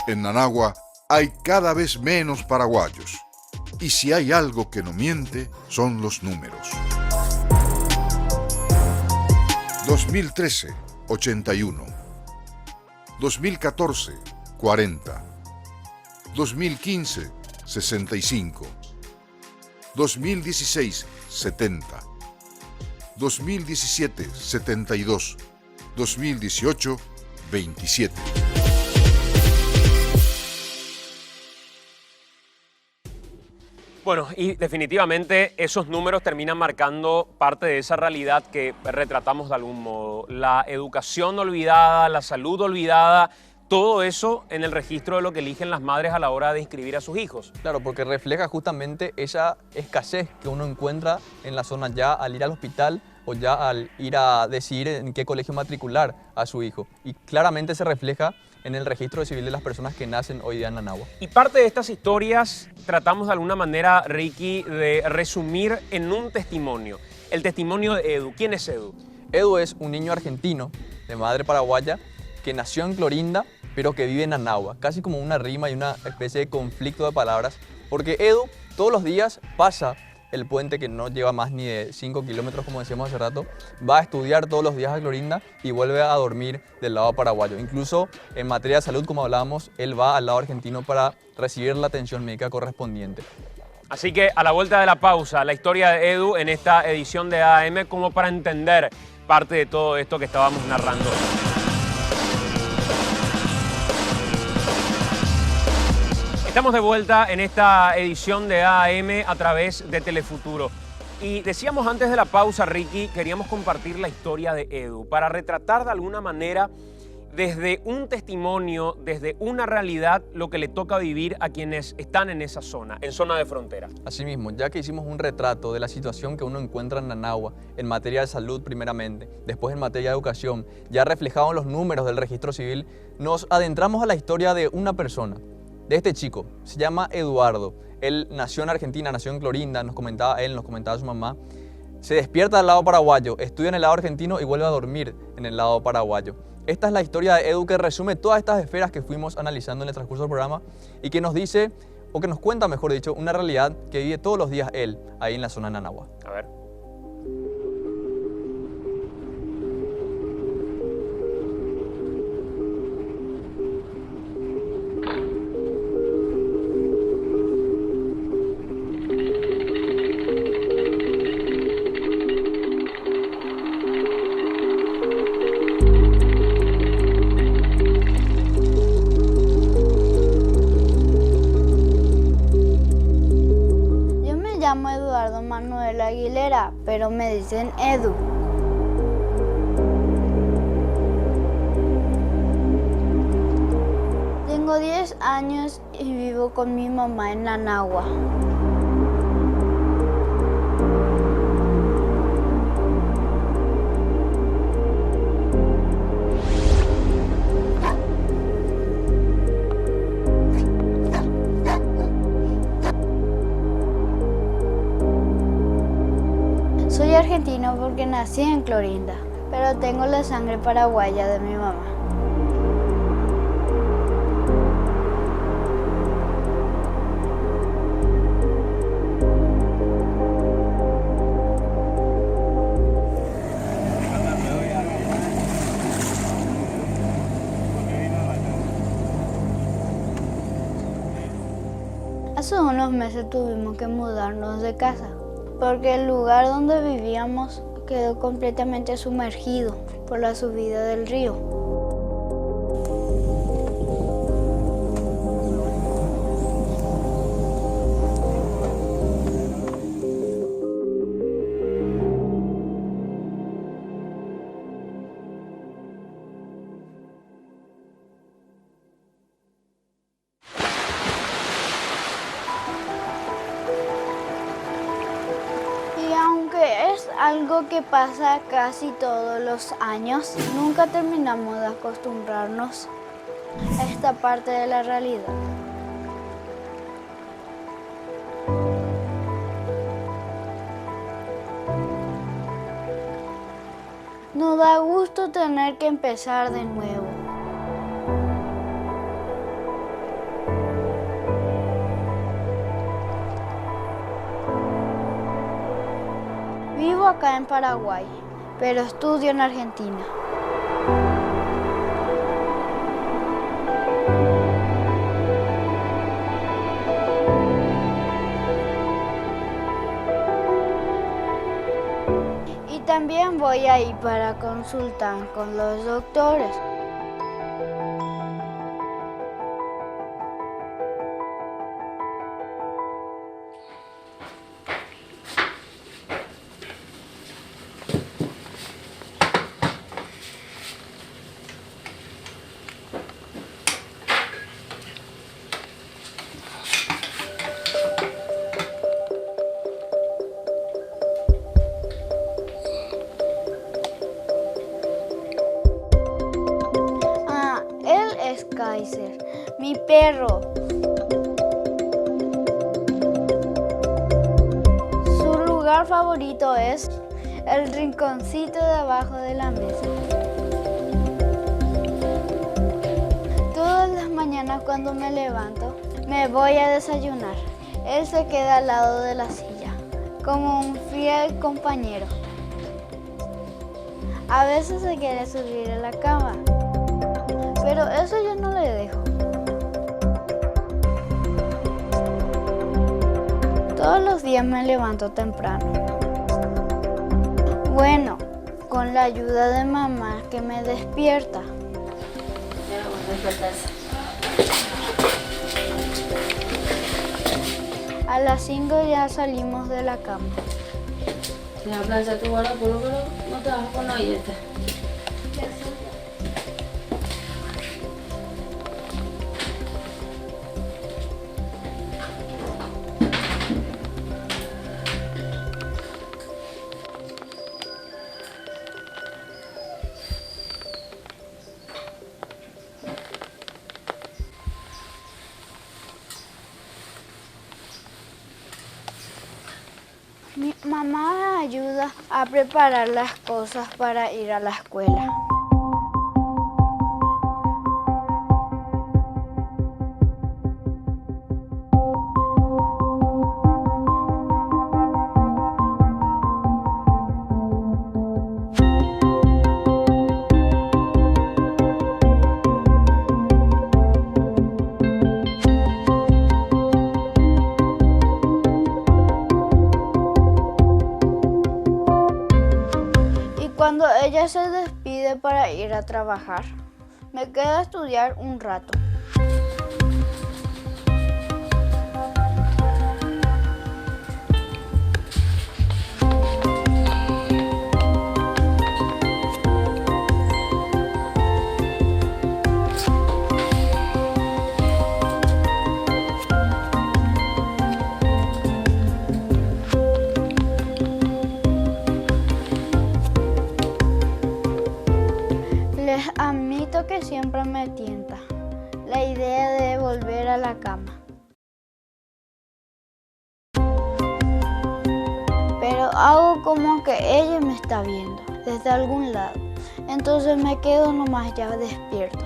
B: En Nanagua hay cada vez menos paraguayos, y si hay algo que no miente, son los números. 2013, 81. 2014, 40. 2015, 65. 2016, 70. 2017, 72. 2018, 27.
A: Bueno, y definitivamente esos números terminan marcando parte de esa realidad que retratamos de algún modo. La educación olvidada, la salud olvidada, todo eso en el registro de lo que eligen las madres a la hora de inscribir a sus hijos.
F: Claro, porque refleja justamente esa escasez que uno encuentra en la zona ya al ir al hospital o ya al ir a decidir en qué colegio matricular a su hijo. Y claramente se refleja en el registro civil de las personas que nacen hoy día en Nanagua.
A: Y parte de estas historias tratamos de alguna manera, Ricky, de resumir en un testimonio. El testimonio de Edu. ¿Quién es Edu?
F: Edu es un niño argentino de madre paraguaya que nació en Clorinda, pero que vive en Nanagua. Casi como una rima y una especie de conflicto de palabras, porque Edu todos los días pasa el puente que no lleva más ni de 5 kilómetros, como decíamos hace rato, va a estudiar todos los días a Clorinda y vuelve a dormir del lado paraguayo. Incluso en materia de salud, como hablábamos, él va al lado argentino para recibir la atención médica correspondiente.
A: Así que a la vuelta de la pausa, la historia de Edu en esta edición de AM, como para entender parte de todo esto que estábamos narrando. Estamos de vuelta en esta edición de AM a través de Telefuturo. Y decíamos antes de la pausa, Ricky, queríamos compartir la historia de Edu para retratar de alguna manera desde un testimonio, desde una realidad, lo que le toca vivir a quienes están en esa zona, en zona de frontera.
F: Asimismo, ya que hicimos un retrato de la situación que uno encuentra en Nanagua, en materia de salud primeramente, después en materia de educación, ya reflejado en los números del registro civil, nos adentramos a la historia de una persona, de este chico. Se llama Eduardo. Él nació en Argentina, nació en Clorinda, nos comentaba él, nos comentaba su mamá. Se despierta del lado paraguayo, estudia en el lado argentino y vuelve a dormir en el lado paraguayo. Esta es la historia de Edu que resume todas estas esferas que fuimos analizando en el transcurso del programa y que nos dice, o que nos cuenta, mejor dicho, una realidad que vive todos los días él, ahí en la zona de Nanagua.
A: A ver.
G: Pero me dicen Edu. Tengo 10 10 años y vivo con mi mamá en Nanagua. Soy argentino porque nací en Clorinda, pero tengo la sangre paraguaya de mi mamá. Hace unos meses tuvimos que mudarnos de casa, porque el lugar donde vivíamos quedó completamente sumergido por la subida del río. Es algo que pasa casi todos los años. Nunca terminamos de acostumbrarnos a esta parte de la realidad. Nos da gusto tener que empezar de nuevo. Vivo acá en Paraguay, pero estudio en Argentina. Y también voy ahí para consultar con los doctores. Kaiser, mi perro. Su lugar favorito es el rinconcito de abajo de la mesa. Todas las mañanas cuando me levanto, me voy a desayunar. Él se queda al lado de la silla, como un fiel compañero. A veces se quiere subir a la cama, pero eso yo no le dejo. Todos los días me levanto temprano. Bueno, con la ayuda de mamá que me despierta. A las 5 ya salimos de la cama.
M: Si vas a planchar tu guardapolvo, pero no te vas a poner olleta.
G: Mi mamá me ayuda a preparar las cosas para ir a la escuela. Cuando ella se despide para ir a trabajar, me quedo a estudiar un rato. siempre me tienta la idea de volver a la cama. Pero hago como que ella me está viendo desde algún lado. Entonces me quedo nomás ya despierto.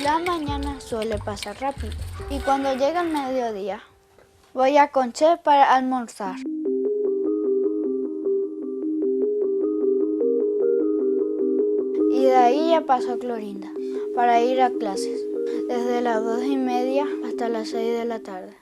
G: La mañana suele pasar rápido y cuando llega el mediodía voy a Conché para almorzar. Y de ahí ya paso a Clorinda para ir a clases, desde las 2:30 hasta las 6 de la tarde.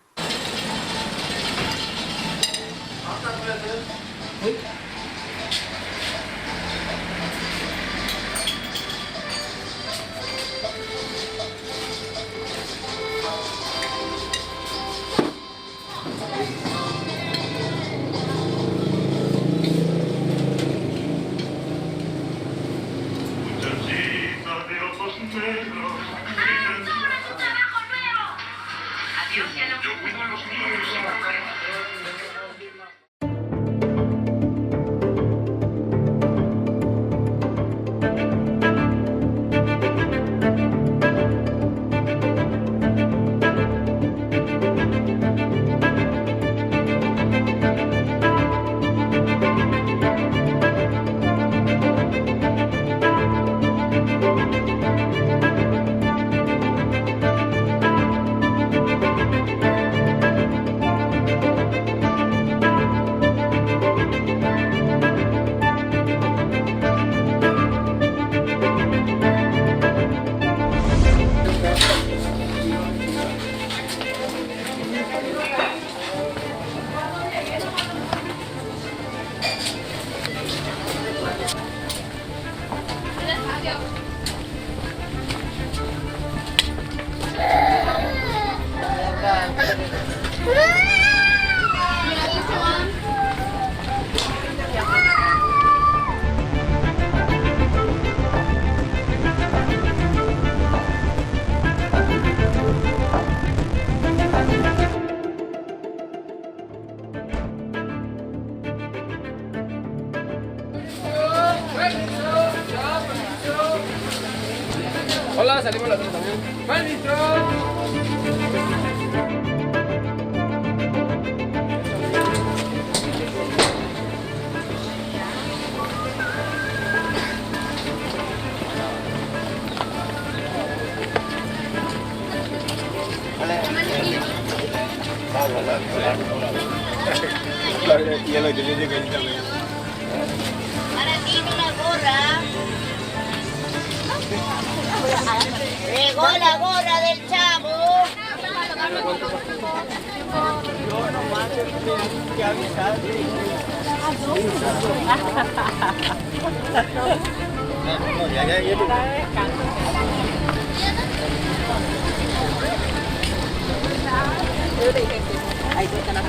C: Hola, salimos las tres también. ¡Maestro!
H: Ahora tiene la gorra. Llegó la gorra del chavo.
N: Yo nomás tenía que avisar. Ahí están las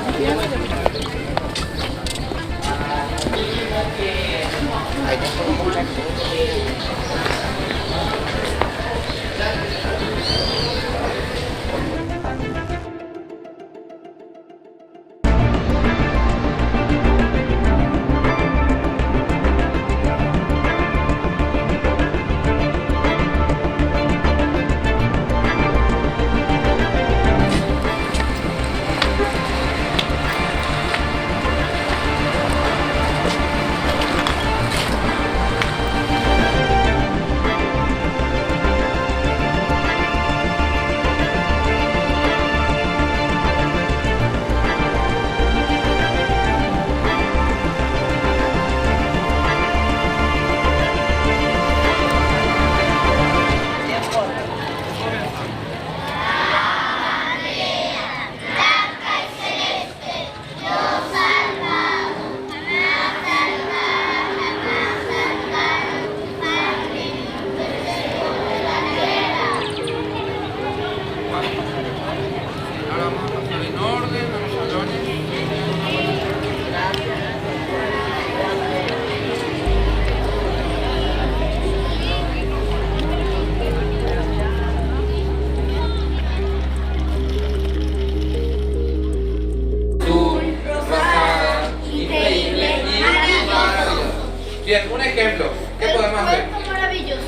C: Bien, un ejemplo. ¿Qué podemos hacer?
H: El cuento maravilloso.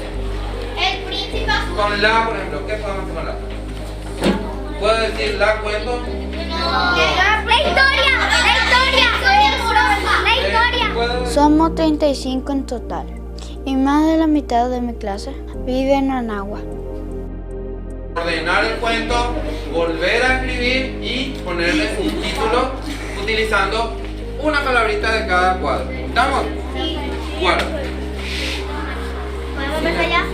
H: El príncipe azul.
C: Con la, por ejemplo, ¿qué podemos hacer con la? ¿Puedo decir la cuento?
H: No. La historia.
G: Somos 35 en total y más de la mitad de mi clase vive en Anagua.
C: Ordenar el cuento, volver a escribir y ponerle un título utilizando una palabrita de cada cuadro. ¿Estamos?
H: Sí.
C: Bueno.
H: ¿Podemos empezar ya?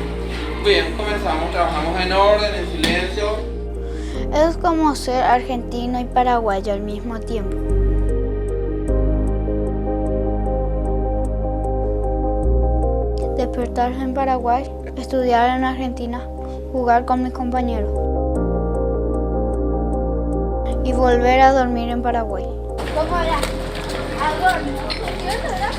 C: Bien, comenzamos, trabajamos en orden, en silencio.
G: Es como ser argentino y paraguayo al mismo tiempo. Despertarse en Paraguay, estudiar en Argentina, jugar con mis compañeros y volver a dormir en Paraguay.
H: ¿Cómo era? Adorno. ¿Verdad?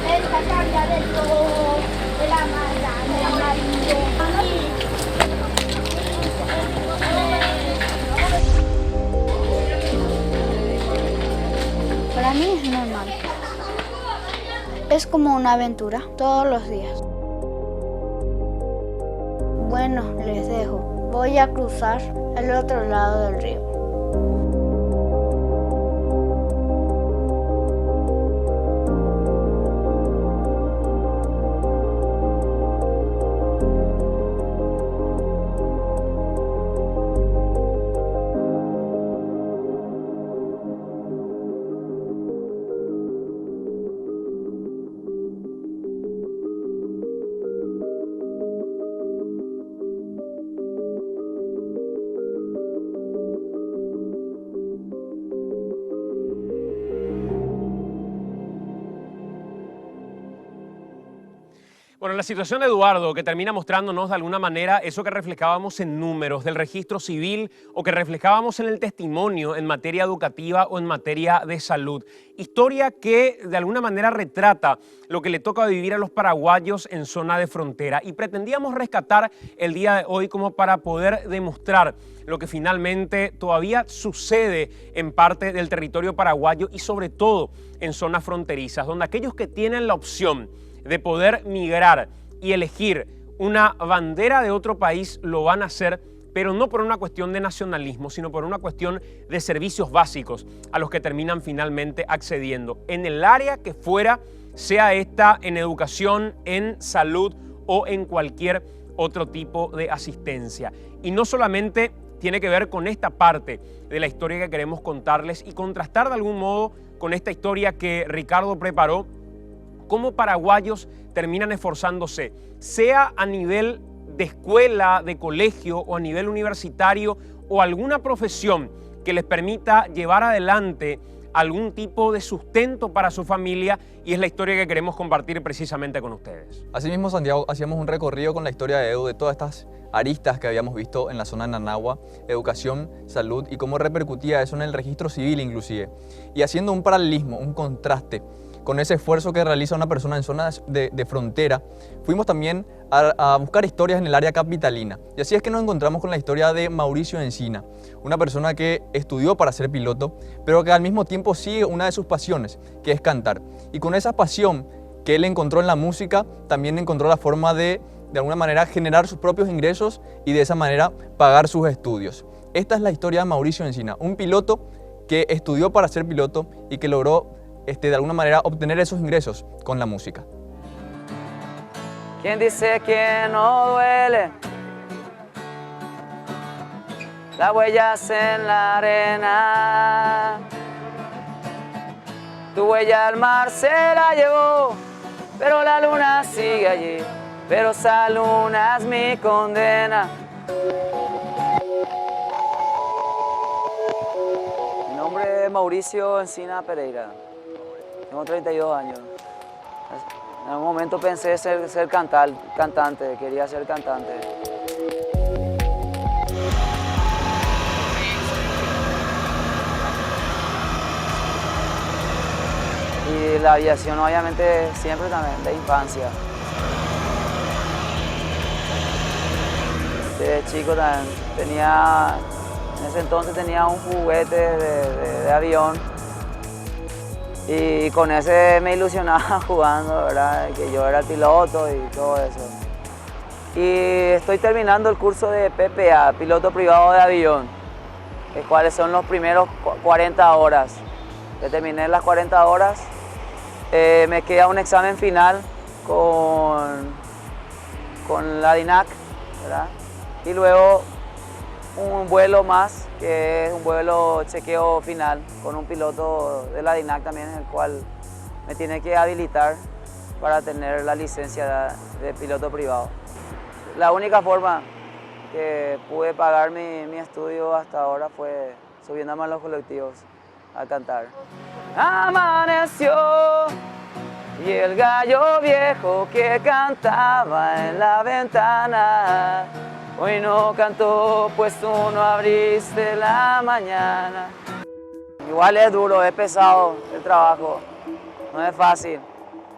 H: Esta carga del todo, de la mala, del amarillo.
G: Para mí es normal. Es como una aventura todos los días. Bueno, les dejo. Voy a cruzar el otro lado del río.
A: Bueno, la situación de Eduardo, que termina mostrándonos de alguna manera eso que reflejábamos en números del registro civil o que reflejábamos en el testimonio en materia educativa o en materia de salud. Historia que de alguna manera retrata lo que le toca vivir a los paraguayos en zona de frontera. Y pretendíamos rescatar el día de hoy como para poder demostrar lo que finalmente todavía sucede en parte del territorio paraguayo y sobre todo en zonas fronterizas, donde aquellos que tienen la opción de poder migrar y elegir una bandera de otro país lo van a hacer, pero no por una cuestión de nacionalismo, sino por una cuestión de servicios básicos a los que terminan finalmente accediendo en el área que fuera, sea esta en educación, en salud o en cualquier otro tipo de asistencia. Y no solamente tiene que ver con esta parte de la historia que queremos contarles y contrastar de algún modo con esta historia que Ricardo preparó, cómo paraguayos terminan esforzándose, sea a nivel de escuela, de colegio o a nivel universitario o alguna profesión que les permita llevar adelante algún tipo de sustento para su familia, y es la historia que queremos compartir precisamente con ustedes.
F: Asimismo, Santiago, hacíamos un recorrido con la historia de Edu, de todas estas aristas que habíamos visto en la zona de Anagua, educación, salud y cómo repercutía eso en el registro civil inclusive. Y haciendo un paralelismo, un contraste con ese esfuerzo que realiza una persona en zonas de frontera, fuimos también a buscar historias en el área capitalina. Y así es que nos encontramos con la historia de Mauricio Encina, una persona que estudió para ser piloto, pero que al mismo tiempo sigue una de sus pasiones, que es cantar. Y con esa pasión que él encontró en la música, también encontró la forma de alguna manera generar sus propios ingresos y de esa manera pagar sus estudios. Esta es la historia de Mauricio Encina, un piloto que estudió para ser piloto y que logró de alguna manera obtener esos ingresos con la música.
O: ¿Quién dice que no duele? Las huellas en la arena. Tu huella al mar se la llevó, pero la luna sigue allí. Pero esa luna es mi condena. Mi nombre es Mauricio Encina Pereira. Tengo 32 años. En algún momento pensé ser cantante, quería ser cantante. Y la aviación obviamente siempre también, de infancia. De chico también en ese entonces tenía un juguete de avión. Y con ese me ilusionaba jugando, ¿verdad? Que yo era el piloto y todo eso. Y estoy terminando el curso de PPA, piloto privado de avión, los cuales son los primeros 40 horas. Ya terminé las 40 horas, me queda un examen final con la DINAC, ¿verdad? Y luego un vuelo más, que es un vuelo chequeo final con un piloto de la DINAC también, en el cual me tiene que habilitar para tener la licencia de piloto privado. La única forma que pude pagar mi estudio hasta ahora fue subiéndome a los colectivos a cantar. Amaneció y el gallo viejo que cantaba en la ventana hoy no cantó, pues tú no abriste la mañana. Igual es duro, es pesado el trabajo, no es fácil,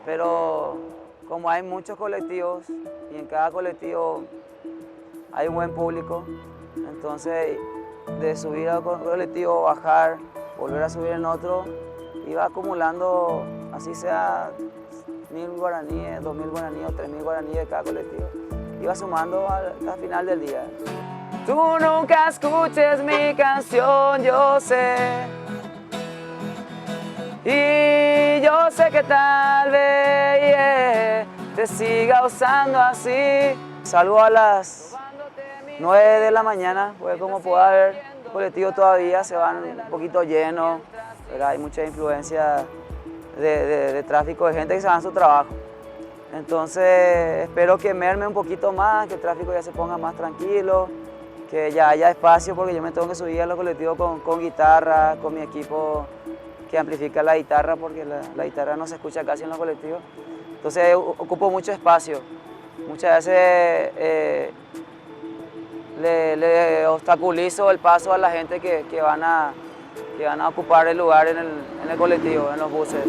O: pero como hay muchos colectivos y en cada colectivo hay un buen público, entonces de subir al colectivo, bajar, volver a subir en otro, iba acumulando, así sea 1000 guaraníes, 2000 guaraníes o 3000 guaraníes de cada colectivo. Iba sumando al final del día. Tú nunca escuches mi canción, yo sé. Y yo sé que tal vez te siga usando así. Salgo a las 9 de la mañana, pues como pueda ver, el colectivo todavía se van un poquito llenos, ¿verdad? Hay mucha influencia de tráfico, de gente que se va a su trabajo. Entonces espero que merme un poquito más, que el tráfico ya se ponga más tranquilo, que ya haya espacio, porque yo me tengo que subir a los colectivos con guitarra, con mi equipo que amplifica la guitarra, porque la guitarra no se escucha casi en los colectivos. Entonces ocupo mucho espacio. Muchas veces le obstaculizo el paso a la gente que van a ocupar el lugar en el colectivo, en los buses.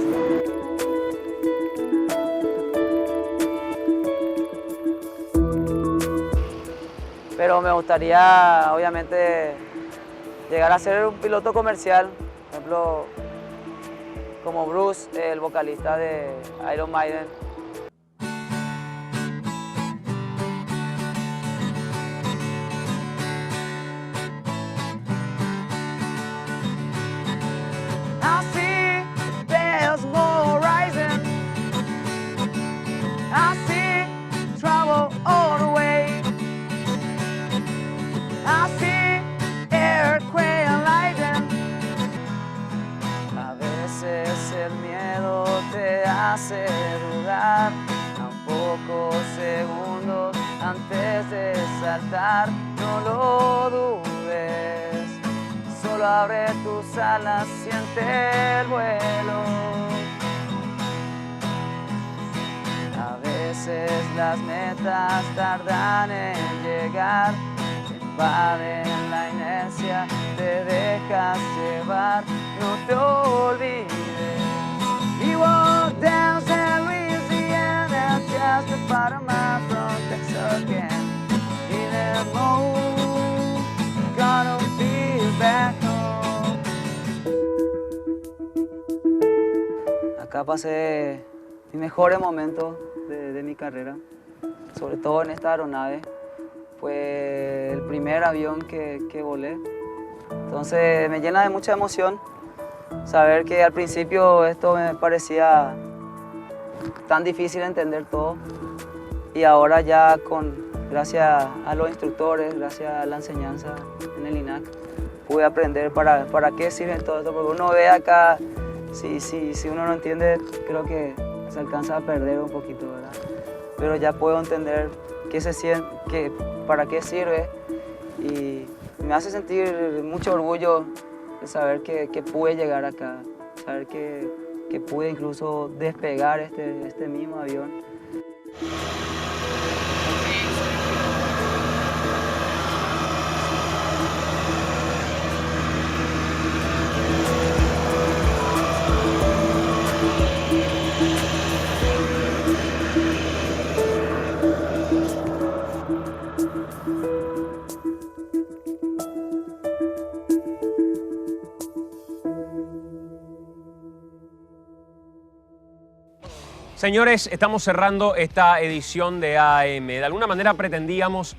O: Pero me gustaría, obviamente, llegar a ser un piloto comercial, por ejemplo, como Bruce, el vocalista de Iron Maiden. I see there's more rising. I see trouble all the way. I see earthquake and lightning. A veces el miedo te hace dudar, a pocos segundos antes de saltar. No lo dudes, solo abre tus alas, siente el vuelo. A veces las metas tardan en llegar, invaden la inercia, te dejas llevar, no te olvides. We walk down San Louisiana, just the bottom of from Texas again. In a moment, gonna be back home. Acá pasé mis mejores momentos de mi carrera, sobre todo en esta aeronave. Fue el primer avión que volé, entonces me llena de mucha emoción saber que al principio esto me parecía tan difícil entender todo y ahora ya gracias a los instructores, gracias a la enseñanza en el INAC, pude aprender para qué sirve todo esto, porque uno ve acá, si uno no entiende, creo que se alcanza a perder un poquito, ¿verdad? Pero ya puedo entender para qué sirve y me hace sentir mucho orgullo de saber que pude llegar acá, saber que pude incluso despegar este mismo avión.
A: Señores, estamos cerrando esta edición de AM. De alguna manera pretendíamos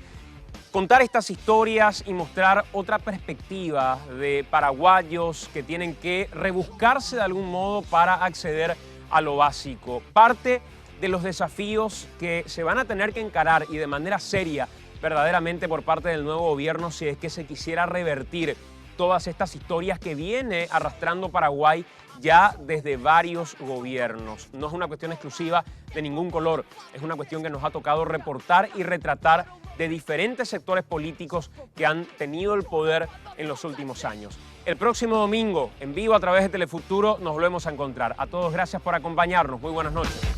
A: contar estas historias y mostrar otra perspectiva de paraguayos que tienen que rebuscarse de algún modo para acceder a lo básico. Parte de los desafíos que se van a tener que encarar y de manera seria verdaderamente por parte del nuevo gobierno si es que se quisiera revertir todas estas historias que viene arrastrando Paraguay ya desde varios gobiernos. No es una cuestión exclusiva de ningún color, es una cuestión que nos ha tocado reportar y retratar de diferentes sectores políticos que han tenido el poder en los últimos años. El próximo domingo, en vivo a través de Telefuturo, nos volvemos a encontrar. A todos, gracias por acompañarnos. Muy buenas noches.